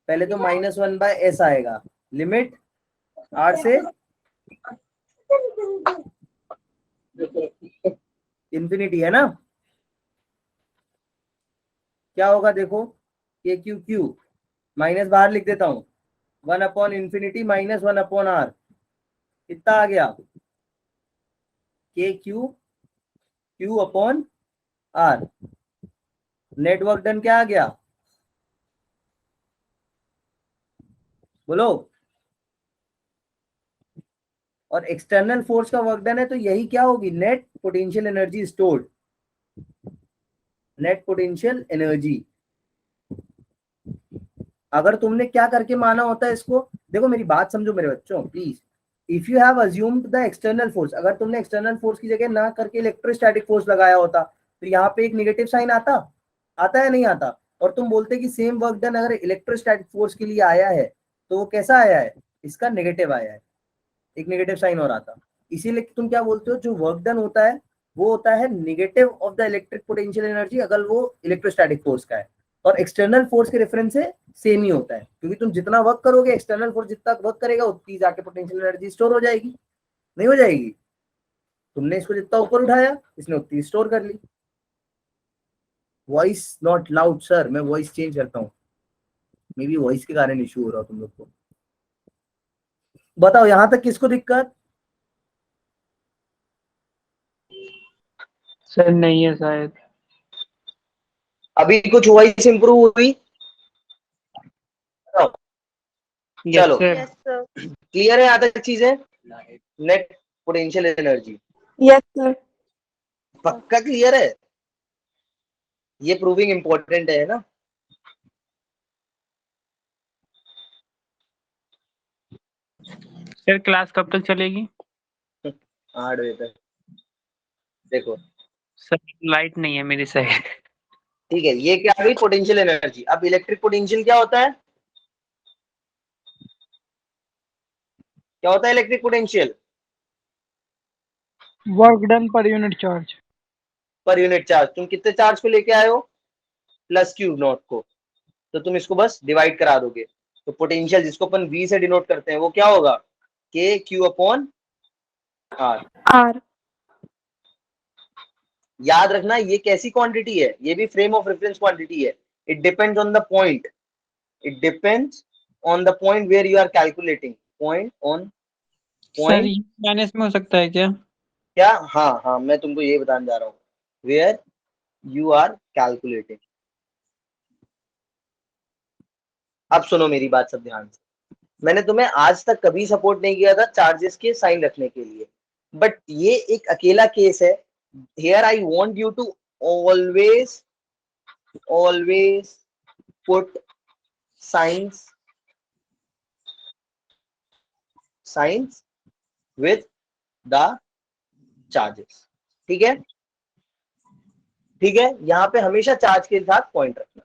पहले तो -1/s आएगा. लिमिट r से इंफिनिटी है ना. क्या होगा देखो, के क्यू क्यू माइनस बाहर लिख देता हूं, 1/∞ -1/r. कितना आ गया? के Q Q upon r. Net work done क्या आ गया? बोलो. और एक्सटर्नल फोर्स का वर्क डन है, तो यही क्या होगी, net potential energy stored, net potential energy. अगर तुमने क्या करके माना होता है इसको, देखो मेरी बात समझो मेरे बच्चों please, if you have assumed the external force, अगर तुमने एक्सटर्नल फोर्स की जगह ना करके इलेक्ट्रोस्टैटिक फोर्स लगाया होता तो यहाँ पे एक नेगेटिव साइन आता, आता है नहीं आता, और तुम बोलते कि सेम वर्क डन अगर इलेक्ट्रोस्टैटिक फोर्स के लिए आया है तो वो कैसा आया है, इसका नेगेटिव आया है, एक नेगेटिव साइन और आता। इसीलिए तुम क्या बोलते हो, जो वर्क डन होता है वो होता है negative of the electric potential energy अगर वो इलेक्ट्रोस्टैटिक फोर्स का है, और एक्सटर्नल फोर्स के रेफरेंस से सेम ही होता है, क्योंकि तुम जितना वर्क करोगे एक्सटर्नल फोर्स जितना वर्क करेगा उतनी जाके पोटेंशियल एनर्जी स्टोर हो जाएगी, नहीं हो जाएगी? तुमने इसको जितना ऊपर उठाया इसने उतनी स्टोर कर ली। वॉइस नॉट लाउड सर, मैं वॉइस चेंज करता हूँ, मे बी वॉइस के कारण इशू हो रहा है तुम लोग को। बताओ यहाँ तक किसको दिक्कत? सर नहीं है शायद। अभी कुछ वॉइस इंप्रूव हुई? यस चलो सर। Yes sir. क्लियर है यहाँ तक चीजें? Net potential energy Yes, sir. पक्का क्लियर है? ये प्रूविंग इंपॉर्टेंट है ना? सर क्लास कब तक चलेगी? 8 बजे तक। देखो सर लाइट नहीं है मेरी साइड। ठीक है, ये क्या हुई, पोटेंशियल एनर्जी। अब इलेक्ट्रिक पोटेंशियल क्या होता है, क्या होता है electric potential? Work done per unit charge. Per unit charge. तुम कितने चार्ज को लेके आए हो, प्लस क्यू नॉट को, तो तुम इसको बस डिवाइड करा दोगे, तो पोटेंशियल जिसको अपन V से डिनोट करते हैं वो क्या होगा, के क्यू अपॉन आर। R. याद रखना ये कैसी क्वांटिटी है, ये भी फ्रेम ऑफ रेफरेंस क्वांटिटी है। It depends on the point, it depends on the point where you are calculating, point on sir point. ये माइनस में हो सकता है क्या? क्या? हाँ हाँ, मैं तुमको ये बताने जा रहा हूँ, वेयर यू आर कैलकुलेटिंग। अब सुनो मेरी बात सब ध्यान से, मैंने तुम्हें आज तक कभी सपोर्ट नहीं किया था चार्जेस के साइन रखने के लिए, बट ये एक अकेला केस है। Here I want you to always always put signs with the charges, ठीक है? ठीक है, यहाँ पे हमेशा चार्ज के साथ पॉइंट रखना।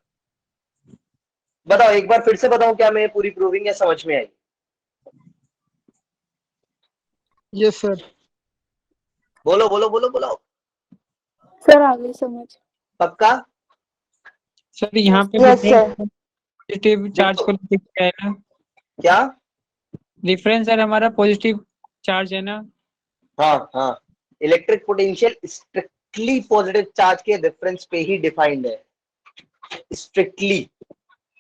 बताओ एक बार फिर से बताओ, क्या मैं पूरी प्रूविंग है समझ में आई? Yes sir. बोलो बोलो बोलो बोलो। Sir, आगे समझ. पक्का? सर यहाँ पे Yes, sir. पॉजिटिव चार्ज को लेके क्या है ना, क्या? डिफरेंस सर हमारा पॉजिटिव चार्ज है ना। हाँ हाँ, electric potential strictly positive charge के रेफरेंस पे ही डिफाइंड है, स्ट्रिक्टली।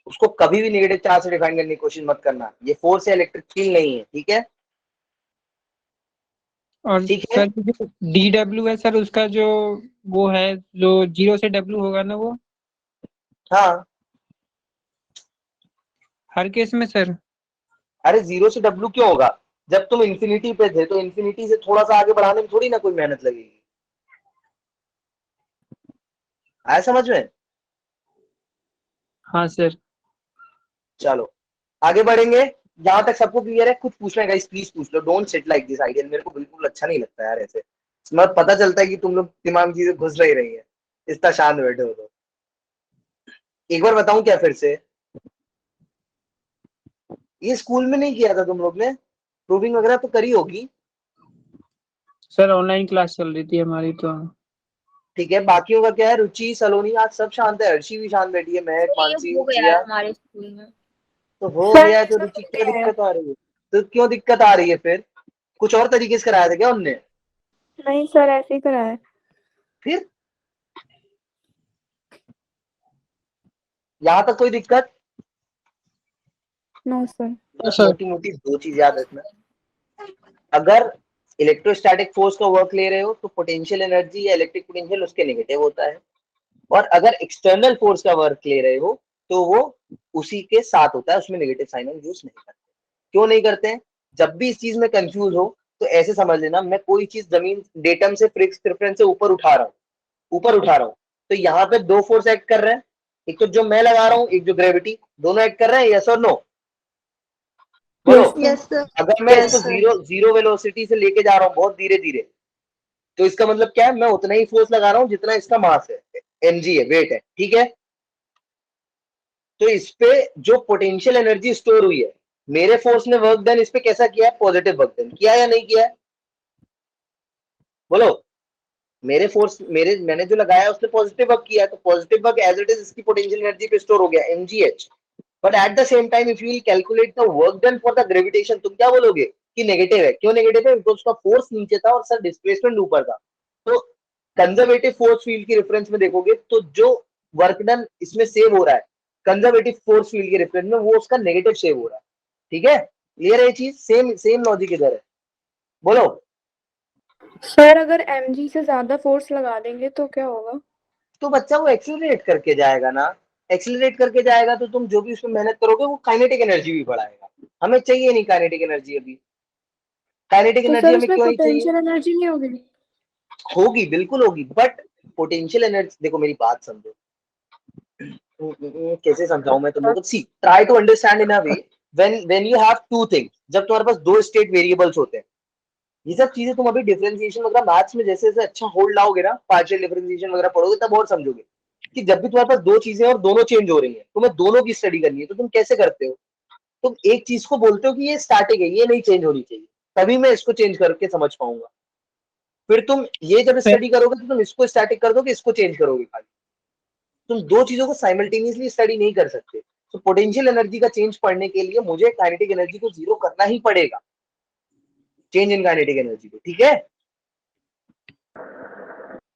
उसको कभी भी नेगेटिव चार्ज से डिफाइन करने की कोशिश मत करना, ये फोर्स है, इलेक्ट्रिक फील्ड नहीं है, ठीक है? और ठीक है, सर जो DW है सर, उसका जो वो है जो 0 से W होगा ना, वो हाँ। हर केस में सर। अरे 0 से W क्यों होगा, जब तुम इंफिनिटी पे थे तो इंफिनिटी से थोड़ा सा आगे बढ़ाने में थोड़ी ना कोई मेहनत लगेगी, आया समझ में? हाँ सर। चलो आगे बढ़ेंगे, जहां तक सबको क्लियर है। कुछ पूछना है गाइस प्लीज पूछ लो, don't sit like this idea, मेरे को बिल्कुल अच्छा नहीं लगता यार ऐसे। मतलब पता चलता है कि तुम लोग दिमाग में चीजें घुस नहीं रही है, इतना शांत बैठे हो तो। एक बार बताऊं क्या फिर से, ये स्कूल में नहीं किया था तुम लोग ने, प्रूविंग वगैरह तो करी होगी? सर ऑनलाइन क्लास चल रही थी हमारी तो। ठीक है, बाकियों का क्या है, रुचि सलोनी आज सब शांत है, अर्शी भी शांत बैठी है, महक, ये मानसी, हो गया जिया। है हमारे स्कूल में। तो हो सर, गया है तो सब रुचि क्यों बढ़िया है. दिक्कत आ रही है? तो क्यों दिक्कत आ रही है फिर? कुछ और तरीके से कराया था क्या उनने? नहीं सर, ऐसे ही करा है. फिर यहाँ तक कोई दिक्कत? No sir. बस मोटी मोटी दो चीज याद रखना, अगर इलेक्ट्रोस्टैटिक फोर्स का वर्क ले रहे हो तो पोटेंशियल एनर्जी या इलेक्ट्रिक पोटेंशियल उसके नेगेटिव होता है, और अगर एक्सटर्नल फोर्स का वर्क ले रहे हो तो वो उसी के साथ होता है, उसमें नेगेटिव साइन यूज नहीं करते। क्यों नहीं करते हैं? जब भी इस चीज में कंफ्यूज हो तो ऐसे समझ लेना, मैं कोई चीज जमीन डेटम से फिक्स प्रेफरेंस से ऊपर उठा रहा हूँ, तो यहाँ पे दो फोर्स एक्ट कर रहे हैं, एक तो जो मैं लगा रहा हूँ, एक जो ग्रेविटी, दोनों एक्ट कर रहे हैं, यस और नो? बोलो। Yes, sir. Yes sir. अगर मैं Yes, इसको sir. जीरो वेलोसिटी से लेके जा रहा हूँ बहुत धीरे धीरे, तो इसका मतलब क्या है, मैं उतना ही फोर्स लगा रहा हूँ जितना इसका मास है, mg है, वेट है, ठीक है? तो इस पे जो पोटेंशियल एनर्जी स्टोर हुई है, मेरे फोर्स ने वर्क डन इस पे कैसा किया है? पॉजिटिव वर्क डन किया या नहीं किया है? बोलो। मैंने जो लगाया उसने पॉजिटिव वर्क किया है, तो positive work as it is इसकी पोटेंशियल एनर्जी पे स्टोर हो गया, mgh। But at the same time if you will calculate the work done for the gravitation, तुम क्या बोलोगे कि नेगेटिव है? क्यों नेगेटिव है? बिकॉज उसका फोर्स नीचे था और सर डिस्प्लेसमेंट ऊपर था। तो कंजर्वेटिव फोर्स फील्ड की रेफरेंस में देखोगे तो जो वर्क डन इसमें सेव हो रहा है कंजर्वेटिव फोर्स फील्ड के रेफरेंस में, वो उसका नेगेटिव सेव हो रहा है। ठीक है, क्लियर है ये चीज? सेम सेम लॉजिक इधर है। बोलो। सर अगर mg से ज्यादा फोर्स लगा देंगे तो क्या होगा? तो बच्चा वो एक्सिलरेट करके जाएगा ना, एक्सिलरेट करके जाएगा तो तुम जो भी उसमें मेहनत करोगे वो काइनेटिक एनर्जी भी बढ़ाएगा। हमें चाहिए नहीं काइनेटिक एनर्जी अभी, काइनेटिक तो एनर्जी सर हमें उसमें क्यों नहीं चाहिए? पोटेंशियल एनर्जी नहीं होगी? होगी, बिल्कुल होगी, बट पोटेंशियल एनर्जी, देखो मेरी बात समझो। कैसे समझाऊं मैं तुम लोगों को? See try to understand in a way, when you have two things, जब तुम्हारे पास दो स्टेट वेरिएबल्स होते हैं, ये सब चीजें तुम अभी डिफरेंशिएशन वगैरह मैथ्स में जैसे जैसे अच्छा होल्ड लाओगे ना, पार्शियल डिफरेंशिएशन वगैरह पढ़ोगे तब और समझोगे कि जब भी तुम्हारे पास दो चीजें और दोनों चेंज हो रही है, तुम्हें दोनों की स्टडी करनी है, तो तुम कैसे करते हो? तुम एक चीज को बोलते हो कि ये स्टैटिक है, ये नहीं चेंज होनी चाहिए, तभी मैं इसको चेंज करके समझ पाऊंगा। फिर तुम ये जब स्टडी करोगे तो तुम इसको स्टैटिक कर दोगे, इसको चेंज करोगे खाली। तुम दो चीजों को साइमल्टेनियसली स्टडी नहीं कर सकते। तो पोटेंशियल एनर्जी का चेंज पढ़ने के लिए मुझे काइनेटिक एनर्जी को जीरो करना ही पड़ेगा, चेंज इन काइनेटिक एनर्जी को। ठीक है,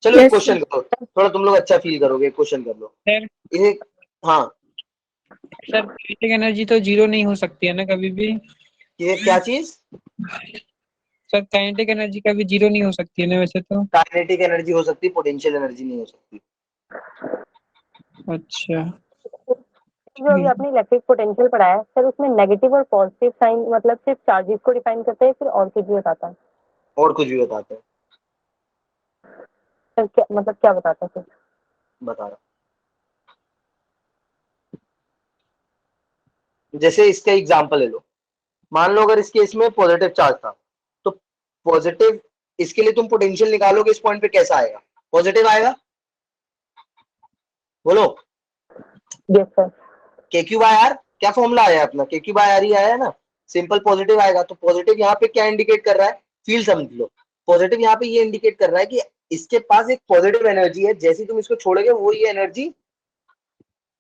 चलो एक Yes, क्वेश्चन sir. करो, थोड़ा तुम लोग अच्छा फील करोगे, क्वेश्चन कर लो। सर ये हाँ, सर काइनेटिक एनर्जी तो जीरो नहीं हो सकती है ना कभी भी? ये क्या चीज? सर काइनेटिक एनर्जी कभी जीरो नहीं हो सकती है ना वैसे तो? काइनेटिक एनर्जी हो सकती है, पोटेंशियल एनर्जी नहीं हो सकती। अच्छा जो अभी आपने इलेक्ट्रिक पोटेंशियल पढ़ाया है सर, उसमें नेगेटिव और पॉजिटिव साइन मतलब सिर्फ चार्जेस को डिफाइन करता है, फिर और कुछ भी बताता है? और कुछ भी बताते हैं, सर क्या मतलब क्या बताता है सर? बता रहा। जैसे इसका एग्जांपल ले लो, मान लो अगर इस केस में पॉजिटिव चार्ज था, तो पॉजिटिव, इसके लिए तुम पोटेंशियल निकालोगे, इस पॉइंट पे कैसा आएगा? पॉजिटिव आएगा। बोलो। Yes sir. के क्यू बाय आर, क्या फॉर्मूला आया अपना? के क्यू बाय आर ही आया है ना, सिंपल पॉजिटिव आएगा। तो पॉजिटिव यहाँ पे क्या इंडिकेट कर रहा है? फील्ड समझ लो। पॉजिटिव यहाँ पे ये इंडिकेट कर रहा है कि इसके पास एक पॉजिटिव एनर्जी है, जैसे तुम इसको छोड़ोगे वो ये एनर्जी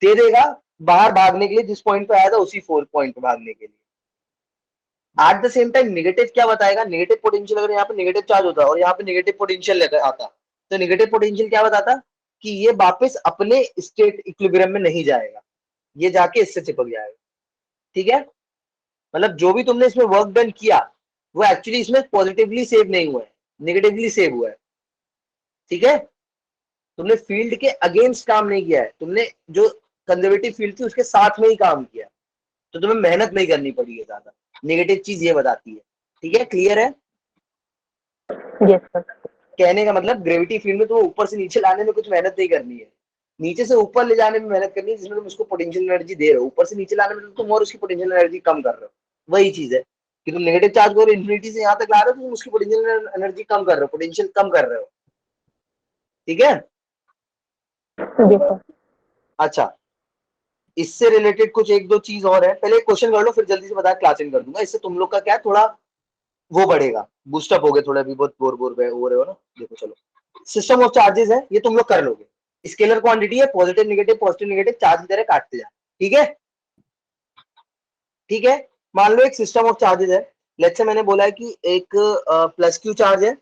दे देगा बाहर भागने के लिए, जिस पॉइंट पे आया था उसी पॉइंट पे भागने के लिए। Eight the same time negative क्या बताएगा? नेगेटिव पोटेंशियल, अगर यहाँ पे नेगेटिव चार्ज होता और यहाँ पे नेगेटिव पोटेंशियल आता, तो नेगेटिव पोटेंशियल क्या बताता कि ये वापस अपने स्टेट इक्विलिब्रियम में नहीं जाएगा, ये जाके इससे चिपक जाएगा। ठीक है, मतलब जो भी तुमने इसमें वर्क डन किया वो एक्चुअली इसमें पॉजिटिवली सेव नहीं हुआ है, नेगेटिवली सेव हुआ है। ठीक है, तुमने फील्ड के अगेंस्ट काम नहीं किया है, तुमने जो कंजर्वेटिव फील्ड थी उसके साथ में ही काम किया, तो तुम्हें मेहनत नहीं करनी पड़ी है ज्यादा। नेगेटिव चीज ये बताती है। ठीक है, क्लियर है? Yes sir. कहने का मतलब ग्रेविटी फील्ड में तुम्हें ऊपर से नीचे लाने में कुछ मेहनत नहीं करनी है, नीचे से ऊपर ले जाने में मेहनत करनी है, जिसमें तुम उसको पोटेंशियल एनर्जी दे रहे हो। ऊपर से नीचे लाने में तुम और उसकी पोटेंशियल एनर्जी कम कर रहे हो। वही चीज है कि तुम नेगेटिव चार्ज को इन्फिनिटी से यहाँ तक ला रहे हो, तो तुम उसकी पोटेंशियल एनर्जी कम कर रहे हो, पोटेंशियल कम कर रहे हो। ठीक है, यस सर। अच्छा, इससे रिलेटेड कुछ एक दो चीज और है, पहले क्वेश्चन कर लो फिर जल्दी से बता क्लासिंग कर दूंगा। इससे तुम लोग का क्या थोड़ा वो बढ़ेगा, बूस्टअप हो गए थोड़ा, भी बहुत बोर बोर हो रहे हो ना। देखो चलो, सिस्टम ऑफ चार्जेस है, ये तुम लोग कर लोगे। स्केलर क्वांटिटी है, पॉजिटिव नेगेटिव चार्ज की तरह काटते जाए। ठीक है, ठीक है, मान लो एक सिस्टम ऑफ चार्जेस है, लेट्स से मैंने बोला है कि एक प्लस क्यू चार्ज है,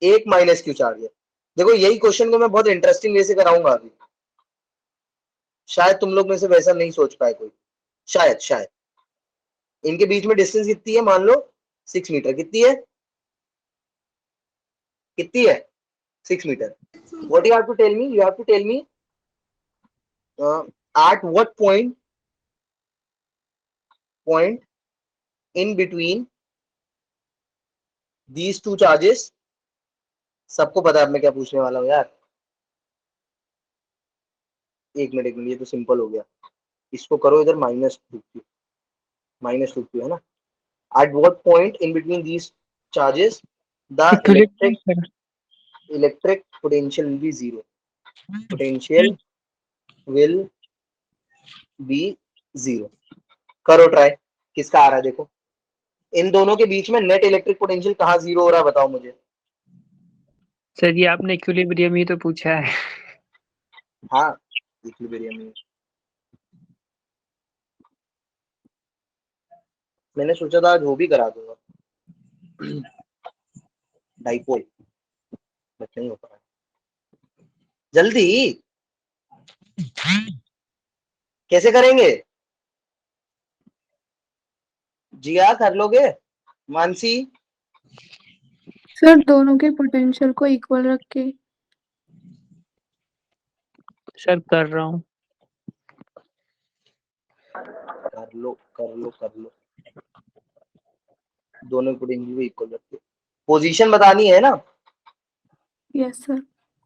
एक माइनस क्यू चार्ज है। देखो यही क्वेश्चन को मैं बहुत इंटरेस्टिंग वे से कराऊंगा अभी, शायद तुम लोग में से वैसा नहीं सोच पाए कोई, शायद शायद। इनके बीच में डिस्टेंस कितनी है? मान लो 6 मीटर। कितनी है? कितनी है? 6 metre. What you have to tell me? You have to tell me at what point in between these two charges, सबको पता है मैं क्या पूछने वाला हूँ यार। एक मिनट ये तो सिंपल हो गया। इसको करो इधर -2q है ना। At what point in between these charges the electric potential will be zero. Potential will be zero. करो ट्राई, किसका आ रहा है देखो। इन दोनों के बीच में नेट इलेक्ट्रिक पोटेंशियल कहाँ जीरो हो रहा है बताओ मुझे। सर ये आपने इक्विलिब्रियम ही तो पूछा है। हाँ इक्विलिब्रियम में मैंने सोचा था आज वो भी करा दूंगा डाइपोल, बट नहीं हो पाया। जल्दी कैसे करेंगे? जिया कर लोगे? मानसी सर दोनों के पोटेंशियल को इक्वल रख के। सर कर रहा हूँ। कर लो दोनों पोटेंशियल को इक्वल रख के पोजीशन बतानी है ना। Yes sir.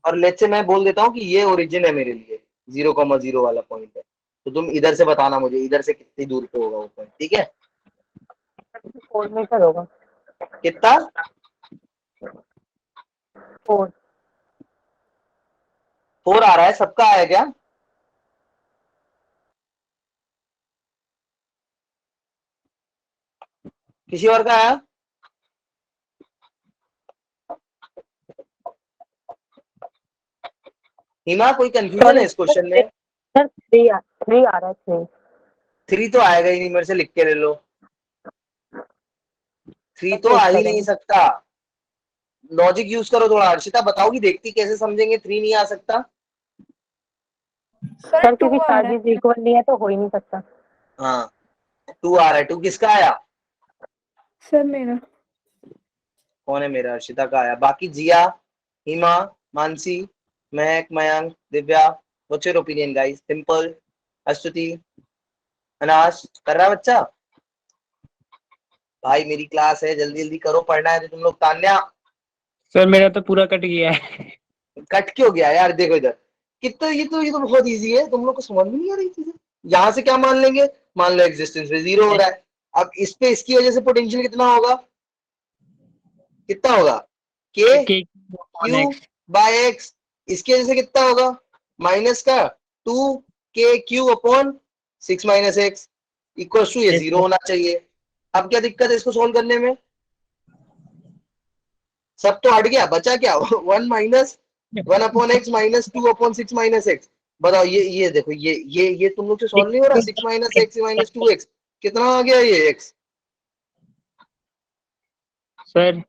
और लेट्स से मैं बोल देता हूँ कि ये ओरिजिन है मेरे लिए, 0,0 वाला पॉइंट है, तो तुम इधर से बताना मुझे इधर से कितनी दूर पे होगा वो पॉइंट, ठीक है? 4 मीटर होगा। कितना? 4। 4 आ रहा है, सबका आया क्या? किसी और का आया? हिमा कोई कंफ्यूजन है इस क्वेश्चन में? सर 3 आ रहा है 3। 3 तो आएगा ही नहीं, मेरे से लिख के ले लो। 3 तो आ ही नहीं सकता। लॉजिक यूज करो थोड़ा। अर्शिता बताओगी, देखती कैसे समझेंगे 3 नहीं आ सकता। सर सर 2 क्योंकि आ रहा चार्जेस है। इक्वल नहीं है तो हो ही नहीं सकता। हाँ 2 आ रहा है। 2 किसका आया? सर मेरा। कौन है मेरा? अर्शिता का आया। बाकी जिया, Hima, Mansi, Mahak, Mayank, Divya, what's your opinion guys? Simple. Astuti, अनाश कर रहा है बच्चा? भाई मेरी क्लास है, जल्दी जल्दी करो, पढ़ना है तो तुम लोग। तान्या सर मेरा तो पूरा कट गया है। कट क्यों गया यार? देखो इधर कितना, ये तो बहुत इजी है, तुम लोग को समझ में नहीं आ रही चीजें। यहाँ से क्या मान लेंगे? मान लो एग्जिस्टेंस में 0 हो रहा है। अब इस पे इसकी वजह से पोटेंशियल कितना होगा? कितना होगा? के क्यू बाय एक्स। इसकी वजह से कितना होगा? माइनस का 2k³/6 - इक्वल टू ये 0 होना चाहिए। अब क्या दिक्कत है इसको सोल्व करने में? सब तो हट गया, बचा क्या? 1-1/x - 2/6 - बताओ ये देखो, ये तुम लोग से सॉल्व नहीं हो रहा। 6 - x - 2x कितना आ गया ये x? सर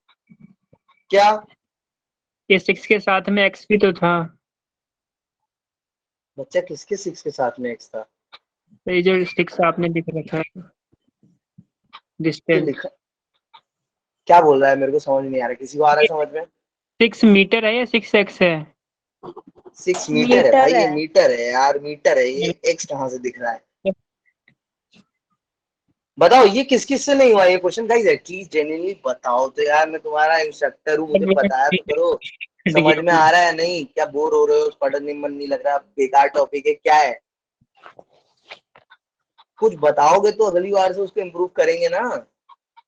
क्या? ये 6 के साथ में x भी तो था। बच्चा किसके 6 के साथ में x था? तो ये जो 6 आपने लिख रखा है तो डिस्टेंस लिखा क्या बोल रहा है? मेरे को समझ नहीं आ रहा। किसी को आ रहा है समझ में? 6 मीटर है या 6x है? 6 मीटर है भाई, ये मीटर है यार, मीटर है ये। x कहाँ से दिख रहा है? बताओ ये किस किस से नहीं हुआ ये क्वेश्चन गाइस? एटलीस्ट जेन्युइनली बताओ तो यार, मैं तुम्हारा इंस्ट्रक्टर हूँ, मुझे बताया तो करो। समझ में आ रहा है नहीं? क्या बोर हो रहे हो? पढ़ने में मन नहीं लग रहा? बेकार टॉपिक है क्या है? कुछ बताओगे तो अगली बार से उसको इम्प्रूव करेंगे ना।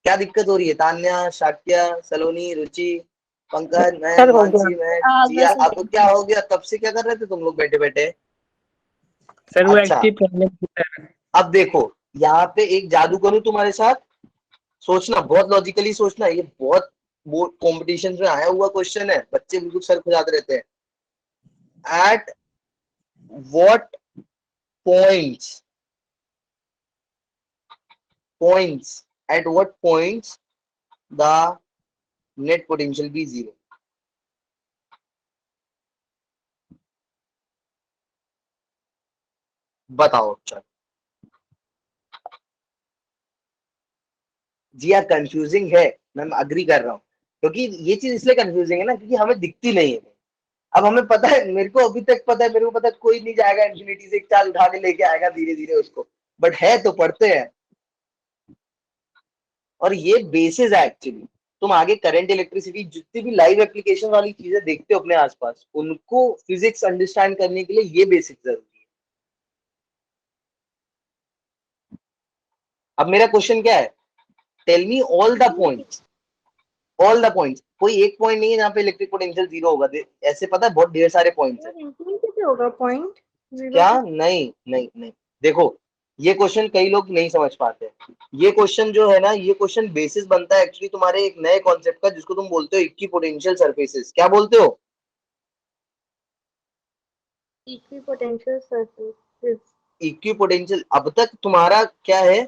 क्या दिक्कत हो रही है? तान्या, शाक्या, सलोनी, रुचि, पंकज, मैं, सर हो मानसी, मैं, जिया, गया। अब क्या हो गया? तब से क्या कर रहे थे तुम लोग बैठे बैठे? सर वो अच्छा एक्चुअली प्रॉब्लम अब देखो, यहाँ पे एक जादू करूं तुम्हारे साथ। सोचना, बहुत लॉजिकली सोचना। ये बहुत बोर्ड कॉम्पिटिशन में आया हुआ क्वेश्चन है, बच्चे बिल्कुल सर खुजाते रहते हैं। At what points at what points the net potential be 0? बताओ। चलो जी यार कंफ्यूजिंग है, मैं अग्री कर रहा हूँ, क्योंकि ये चीज इसलिए कंफ्यूजिंग है ना क्योंकि हमें दिखती नहीं है। अब हमें पता है, मेरे को अभी तक पता है, मेरे को पता है कोई नहीं जाएगा इन्फिनिटी से एक चाल उठा के लेके आएगा धीरे धीरे उसको, बट है तो पढ़ते हैं। और ये बेसिस है एक्चुअली। तुम आगे करंट इलेक्ट्रिसिटी जितनी भी लाइव एप्लीकेशन वाली चीजें देखते हो अपने आसपास, उनको फिजिक्स अंडरस्टैंड करने के लिए ये बेसिक जरूरी है। अब मेरा क्वेश्चन क्या है, tell me all the points, all the points. कोई एक पॉइंट नहीं है जहाँ पे इलेक्ट्रिक पोटेंशियल जीरो होगा, ऐसे पता है बहुत ढेर सारे पॉइंट्स हैं। कैसे होगा पॉइंट क्या? नहीं नहीं नहीं, देखो ये क्वेश्चन कई लोग नहीं समझ पाते। ये क्वेश्चन जो है ना, ये क्वेश्चन बेसिस बनता है एक्चुअली तुम्हारे एक नए कॉन्सेप्ट का, जिसको तुम बोलते हो इक्विपोटेंशियल सरफेसेस। क्या बोलते हो? Equipotential surfaces. इक्विपोटेंशियल। अब तक तुम्हारा क्या है,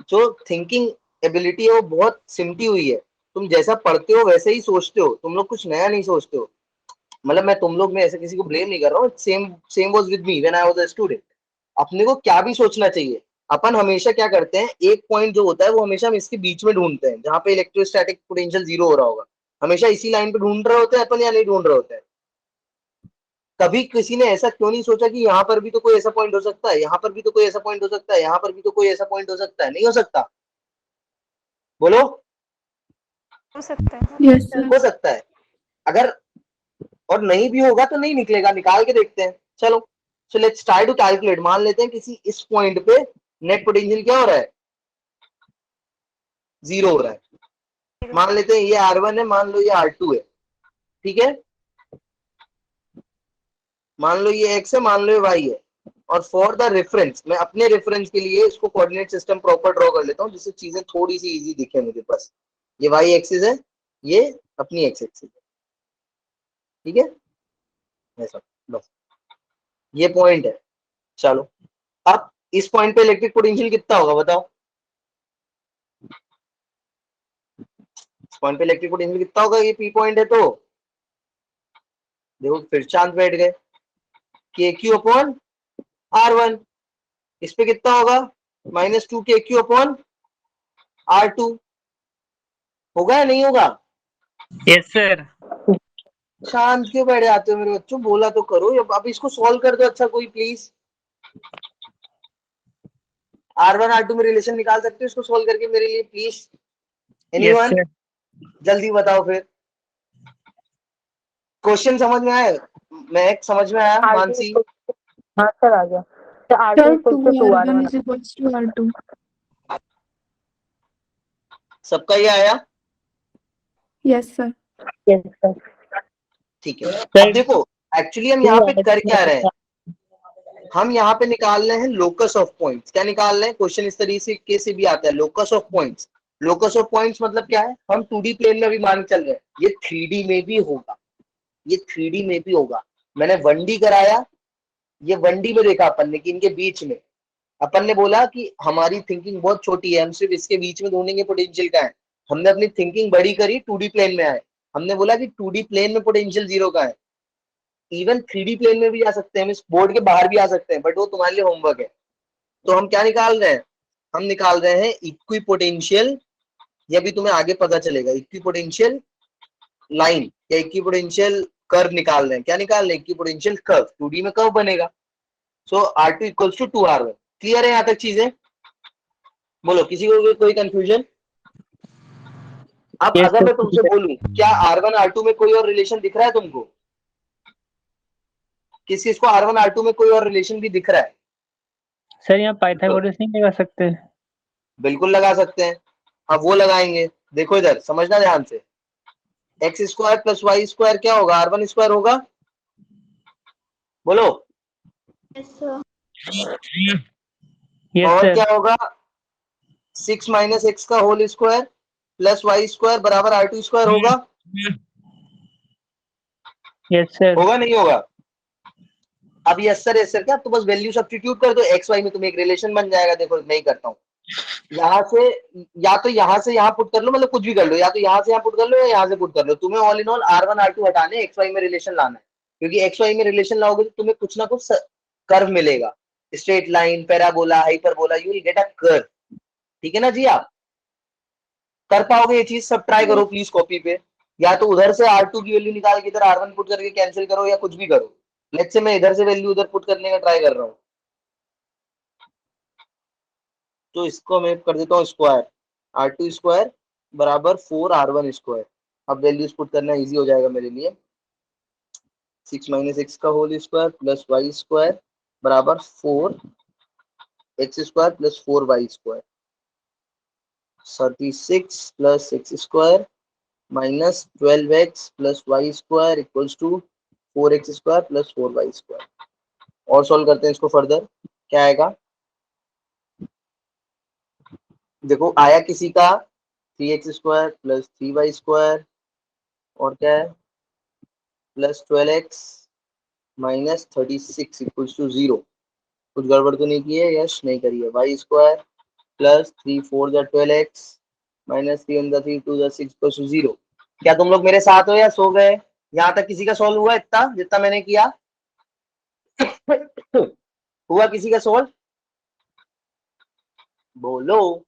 जो थिंकिंग एबिलिटी है वो बहुत सिमटी हुई है। तुम जैसा पढ़ते हो वैसे ही सोचते हो, तुम लोग कुछ नया नहीं सोचते हो। मतलब मैं तुम लोग में ऐसे किसी को ब्लेम नहीं कर रहा हूँ, same same was with me when I was a student. अपने को क्या भी सोचना चाहिए। अपन हमेशा क्या करते हैं, एक पॉइंट जो होता है वो हमेशा हम इसके बीच में ढूंढते हैं जहां पे इलेक्ट्रोस्टैटिक पोटेंशियल जीरो हो रहा होगा। हमेशा इसी लाइन पे ढूंढ रहे होते हैं अपन, या नहीं ढूंढ रहे होते हैं? कभी किसी ने ऐसा क्यों नहीं सोचा कि यहाँ पर भी तो कोई ऐसा पॉइंट हो सकता है, यहाँ पर भी तो कोई ऐसा पॉइंट हो सकता है, यहाँ पर भी तो कोई ऐसा पॉइंट हो सकता है? नहीं हो सकता? बोलो। हो सकता है। Yes, sir. हो सकता है। अगर और नहीं भी होगा तो नहीं निकलेगा, निकाल के देखते हैं। चलो, so let's try to calculate. मान लेते हैं किसी इस पॉइंट पे नेट पोटेंशियल क्या हो रहा है, जीरो हो रहा है। मान लेते हैं ये R1 है, मान लो ये R2 है, ठीक है। मान लो ये X है, मान लो ये Y है। और फॉर द रेफरेंस, मैं अपने रेफरेंस के लिए इसको कोऑर्डिनेट सिस्टम प्रॉपर ड्रॉ कर लेता हूँ, जिससे चीजें थोड़ी सी इजी दिखे मुझे। बस ये Y एक्सिस है, ये अपनी X एक्सिस है, ठीक है ऐसा। बस ये पॉइंट है। चलो, अब इस पॉइंट पे इलेक्ट्रिक पोटेंशियल कितना होगा बताओ? इस पॉइंट पे इलेक्ट्रिक पोटेंशियल कितना होगा? ये P पॉइंट है, तो देखो फिर चांद बैठ गए। KQ upon R1। इस पे कितना होगा? -2 KQ अपॉन R2। होगा या नहीं होगा? Yes sir. शांत क्यों बैठ जाते हो मेरे बच्चों? बोला तो करो। अब इसको सॉल्व कर दो अच्छा कोई प्लीज। R1 R2 में रिलेशन निकाल सकते हो इसको सॉल्व करके मेरे लिए प्लीज? Yes anyone? सर। जल्दी बताओ फिर। क्वेश्चन समझ में आया? मैं समझ में आया? मानसी? हाँ सर आ गया। तो Sir, R2 equals to 2 R1 2R1। is equals to R2. सबका ये आया? Yes, sir. Yes sir। ठीक है। अब देखो एक्चुअली हम यहाँ पे कर क्या रहे हैं, हम यहाँ पे निकाल रहे हैं लोकस ऑफ पॉइंट्स। क्या निकाल रहे हैं? क्वेश्चन इस तरीके से भी आता है, locus of points. Locus of points मतलब क्या है? हम 2D प्लेन में भी मान चल रहे हैं, ये 3D में भी होगा, ये 3D में भी होगा। मैंने 1D कराया, ये 1D में देखा अपन ने कि इनके बीच में, अपन ने बोला कि हमारी थिंकिंग बहुत छोटी है, हम सिर्फ इसके बीच में ढूंढेंगे पोटेंशियल का है। हमने अपनी थिंकिंग बड़ी करी, 2D प्लेन में आए, हमने बोला कि 2D प्लेन में पोटेंशियल जीरो का है। इवन 3D प्लेन में भी जा सकते हैं, हम इस बोर्ड के बाहर भी आ सकते हैं, बट वो तुम्हारे लिए होमवर्क है। तो हम क्या निकाल रहे हैं? हम निकाल रहे हैं इक्वी पोटेंशियल। ये भी तुम्हें आगे पता चलेगा, इक्वी पोटेंशियल लाइन या इक्वी पोटेंशियल कर्व निकाल रहे हैं। क्या निकाल रहे हैं? Equi potential curve. 2D में कर्व बनेगा। सो R2 equals to 2R1। Clear है यहाँ तक चीजें? बोलो, किसी को कोई कंफ्यूजन? अब Yes, अगर sir. मैं तुमसे बोलूं, क्या R1 R2 में कोई और रिलेशन दिख रहा है तुमको? किस किस को R1 R2 में कोई और रिलेशन भी दिख रहा है? सर यहाँ पाइथागोरस नहीं लगा सकते? बिल्कुल लगा सकते हैं। अब वो लगाएंगे, देखो इधर समझना ध्यान से। X square plus Y square क्या होगा? R1 स्क्वायर होगा। बोलो। Yes, sir. यस और सर। क्या होगा? 6 माइनस एक्स का whole square plus Y square बराबर R2 स्क्वायर होगा। Yes sir. होगा नहीं होगा? अब यस सर क्या, तो बस वैल्यू सब्स्टिट्यूट कर दो, एक्स वाई में तुम्हें एक रिलेशन बन जाएगा। देखो मैं ही करता हूँ, यहाँ से या तो यहाँ से यहाँ पुट कर लो, मतलब कुछ भी कर लो, या तो यहाँ से यहाँ पुट कर लो या यहाँ से पुट कर लो। तुम्हें all in all R1 R2 हटाने, एक्स वाई में रिलेशन लाना है। क्योंकि एक्स वाई में रिलेशन लाओगे तो तुम्हें कुछ ना कुछ कर्व मिलेगा, straight line, parabola, hyperbola, you will get a curve. ठीक है ना जी? आप कर पाओगे ये चीज? सब ट्राई करो प्लीज कॉपी पे, या तो उधर से R2 की वैल्यू निकाल के इधर R1 पुट करके कैंसिल करो, या कुछ भी करो। लेट्स से मैं इधर से वैल्यू उधर पुट करने का ट्राई कर रहा हूँ, तो इसको मैं कर देता हूँ स्क्वायर, R2 स्क्वायर बराबर 4r1 स्क्वायर। अब वैल्यूज पुट करना इजी हो जाएगा मेरे लिए। 6 माइनस एक्स का whole square plus Y square बराबर 4x square plus 4y square. 36 plus x square minus 12x plus Y square equals to 4x square plus 4y square. और सॉल्व करते हैं इसको फर्दर, क्या आएगा देखो। आया किसी का 3x square plus 3y square और क्या है plus 12x minus 36 equals to 0। कुछ गड़बड़ तो नहीं की है? यस, नहीं करी है। वाई स्क्वायर प्लस 3 4 जा 12x माइनस 3 वन 3 2 जा 6 इक्वल्स टू 0। क्या तुम लोग मेरे साथ हो या सो गए? यहाँ तक किसी का सॉल्व हुआ इतना जितना मैंने किया? हुआ किसी का सॉल्व? बोलो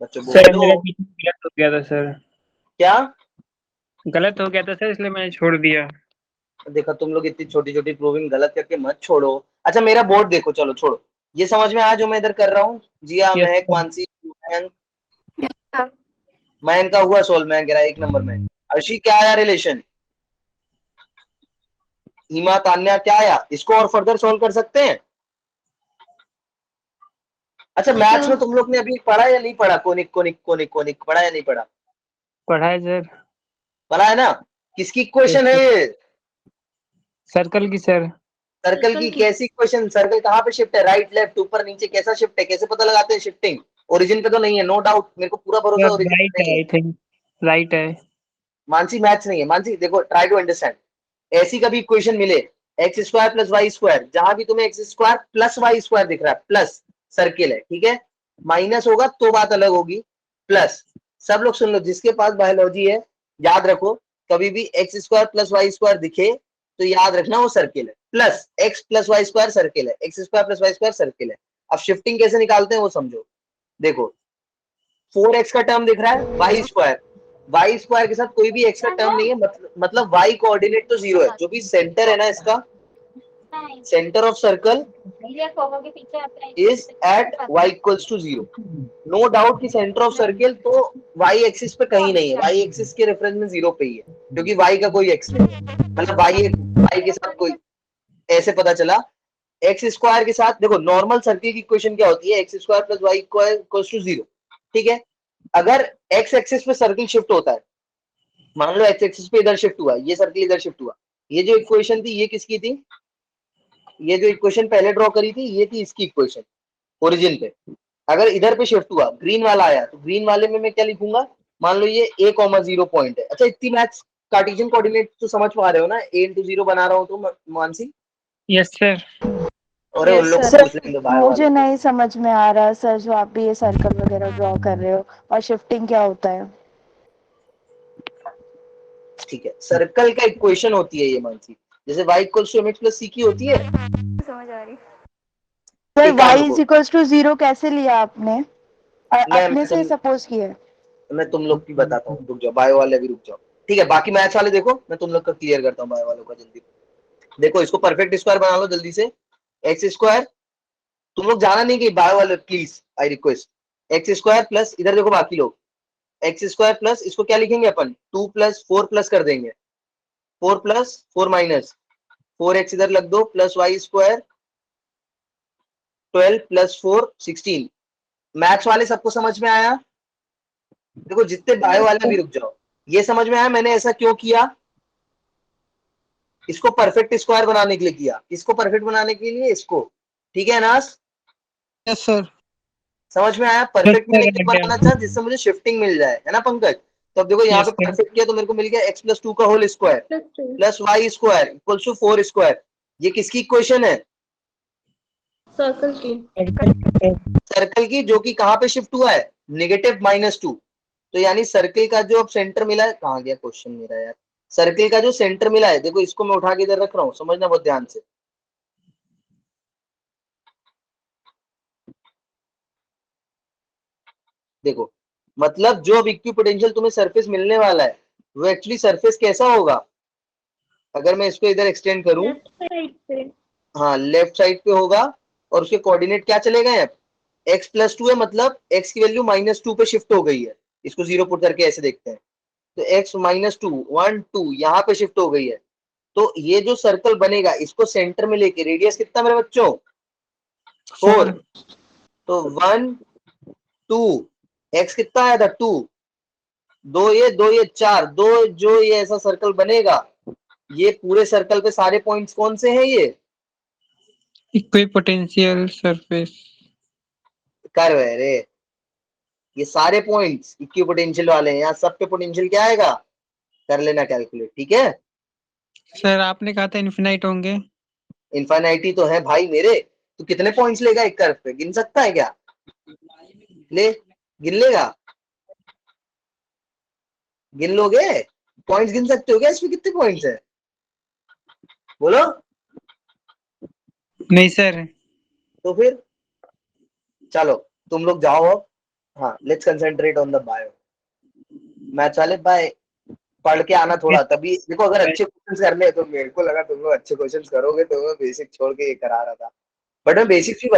बच्चों, सर बोलो। मेरा बीच में गलत हो गया था सर, क्या गलत हो गया था सर, इसलिए मैंने छोड़ दिया। देखा, तुम लोग इतनी छोटी छोटी प्रूविंग गलत करके मत छोड़ो। अच्छा मेरा बोर्ड देखो, चलो छोड़ो। ये समझ में आया जो मैं इधर कर रहा हूँ? जिया, यस महक, सर। मानसी, मयंक का हुआ सोल्व। मयंक गिरा 1 नंबर में। अर्शी क्या आया रिलेशन? हिमा, तान्या क्या आया? इसको और फर्दर सोल्व कर सकते हैं? अच्छा मैथ्स में तुम लोग ने अभी पढ़ा या नहीं पढ़ा? कोनिक कोनिक कोनिक कोनिक पढ़ा या नहीं पढ़ा? पढ़ा है सर। पढ़ा है ना? किसकी इक्वेशन है ये? सर्कल की सर। सर्कल की। कैसी इक्वेशन? सर्कल कहाँ पे शिफ्ट है? राइट लेफ्ट ऊपर नीचे कैसा शिफ्ट है? कैसे पता लगाते हैं शिफ्टिंग? ओरिजिन पे तो नहीं है, नो डाउट, मेरे को पूरा भरोसा है ओरिजिन राइट पे है, नहीं है। आई थिंक राइट है। मानसी मैथ्स नहीं है। मानसी देखो, ट्राई टू अंडरस्टैंड। ऐसी कभी इक्वेशन मिले x square plus Y square, जहां भी तुम्हें x square plus Y square दिख रहा है, प्लस सर्किल है, ठीक है, माइनस होगा तो बात अलग होगी, प्लस। सब लोग सुन लो, जिसके पास बायोलॉजी है याद रखो, कभी भी X square plus Y square दिखे तो याद रखना वो सर्किल है। Plus X plus Y square circle है, x square plus Y square circle है। अब शिफ्टिंग कैसे निकालते हैं वो समझो। देखो 4x का टर्म दिख रहा है, वाई स्क्वायर के साथ कोई भी x का टर्म नहीं है, मतलब y कोऑर्डिनेट तो 0 है। जो भी सेंटर है ना इसका, centre of circle is at y equals to 0। No doubt कि सेंटर ऑफ सर्कल तो y एक्सिस पे कहीं नहीं है, y एक्सिस के रेफरेंस में 0 पे ही है, क्योंकि y का कोई x नहीं है। मतलब y के साथ कोई, ऐसे पता चला। एक्स स्क्वायर के साथ देखो, नॉर्मल सर्किल की इक्वेशन क्या होती है? X square plus Y square equals to 0, ठीक है। अगर एक्स एक्सिस पे सर्किल शिफ्ट होता है, मान लो एक्स एक्सिस पे इधर शिफ्ट हुआ, ये सर्किल इधर शिफ्ट हुआ, ये जो इक्वेशन थी ये किसकी थी? ये जो इक्वेशन पहले ड्रॉ करी थी ये थी इसकी इक्वेशन ओरिजिन पे। अगर इधर पे शिफ्ट हुआ, ग्रीन वाला आया, तो ग्रीन वाले में मैं क्या लिखूंगा? मान लो ये a,0 पॉइंट है। अच्छा इतनी मैथ्स कार्टेशियन कोऑर्डिनेट तो समझ पा रहे हो ना? a into 0 बना रहा हूं तो मानसी, यस सर। और उन लोग को पूछ लेंगे बायो मुझे वाले। नहीं समझ में आ रहा सर, जो आप भी ये सर्कल वगैरह ड्रॉ कर रहे हो, और शिफ्टिंग क्या होता है? ठीक है, सर्कल का इक्वेशन होती है ये मानसी, जैसे y equals to mx plus c की होती है। समझ आ रही सर। एक काम y इज रुको, इक्वल्स टू 0 कैसे लिया आपने? अपने से तुम सपोज किया है। मैं तुम लोग की बताता हूँ, रुक जाओ, बायो वाले भी रुक जाओ। ठीक है, बाकी मैथ्स वाले देखो, मैं तुम लोग का क्लियर करता हूँ बायो वालों का जल्दी। देखो इसको परफेक्ट स्क्वायर बना लो जल्दी से। एक्स स्क्वायर, तुम लोग जाना नहीं कि बायो वाले, please I request. X square plus, इधर देखो बाकी लोग, एक्स स्क्वायर प्लस इसको क्या लिखेंगे अपन? 2 प्लस 4 प्लस कर देंगे, 4 प्लस 4 माइनस 4x इधर लग दो, plus Y square 12 plus 4 16। Maths वाले सबको समझ में आया? देखो जितने बायो वाले भी रुक जाओ, ये समझ में आया मैंने ऐसा क्यों किया? इसको परफेक्ट स्क्वायर बनाने के लिए किया। इसको परफेक्ट बनाने के लिए इसको, ठीक है नास? Yes sir. समझ में आया? यस परफेक्ट मैंने सर, क्यों बनाना चाहा? जिससे मुझे शिफ्टिंग मिल जाए, है ना पंकज? तो अब देखो यहाँ यस पे सर। परफेक्ट किया तो मेरे को मिल गया एक्स प्लस 2 का whole square plus Y square equal to 4 square. ये किसकी इक्वेशन है? सर्कल की, जो कि कहाँ पे शिफ्ट हुआ है? नेगेटिव -2। तो यानी सर्किल का जो अब सेंटर मिला है, कहाँ गया क्वेश्चन मेरा यार? सर्किल का जो सेंटर मिला है, देखो इसको मैं उठा के इधर रख रहा हूँ, समझना बहुत ध्यान से। देखो मतलब जो अब इक्विपोटेंशियल तुम्हें सरफेस मिलने वाला है, वो एक्चुअली सरफेस कैसा होगा? अगर मैं इसको इधर एक्सटेंड करूं, हाँ लेफ्ट साइड पे होगा, और उसके कोऑर्डिनेट क्या चले गए? अब x प्लस 2 है, मतलब x की वैल्यू -2 पे शिफ्ट हो गई है, इसको 0 पुट करके ऐसे देखते हैं, तो x माइनस 2 1 2 यहाँ पे शिफ्ट हो गई है। तो ये जो सर्कल बनेगा इसको सेंटर में लेके, रेडियस कितना मेरे बच्चों 4, तो 1 2 x कितना आया था 2, 2 ये 4, 2 जो ये ऐसा सर्कल बनेगा, ये पूरे सर्कल पे सारे पॉइंट्स कौन से हैं? ये इक्विपोटेंशियल सरफेस। कर्व है रे, ये सारे पॉइंट्स इक्विपोटेंशियल वाले हैं। यहाँ सब पे पोटेंशियल क्या आएगा, कर लेना कैलकुलेट, ठीक है। सर आपने कहा था इन्फिनाइट होंगे। इन्फाइनाइटी तो है भाई मेरे, तो कितने पॉइंट्स लेगा एक कर्व पे, गिन सकता है क्या? ले, गिन लेगा, गिन लोगे? पॉइंट्स गिन सकते हो क्या इसमें, कितने पॉइंट्स है बोलो? नहीं सर। तो फिर चलो तुम लोग जाओ अब। हाँ, let's concentrate on the bio maths वाले। बाय, पढ़ के आना थोड़ा, तभी देखो अगर अच्छे क्वेश्चंस करने हैं, तो मेरे को लगा तुम लोग अच्छे क्वेश्चंस करोगे, तो मैं बेसिक छोड़ के ये करा रहा था, बट मैं बेसिक्स भी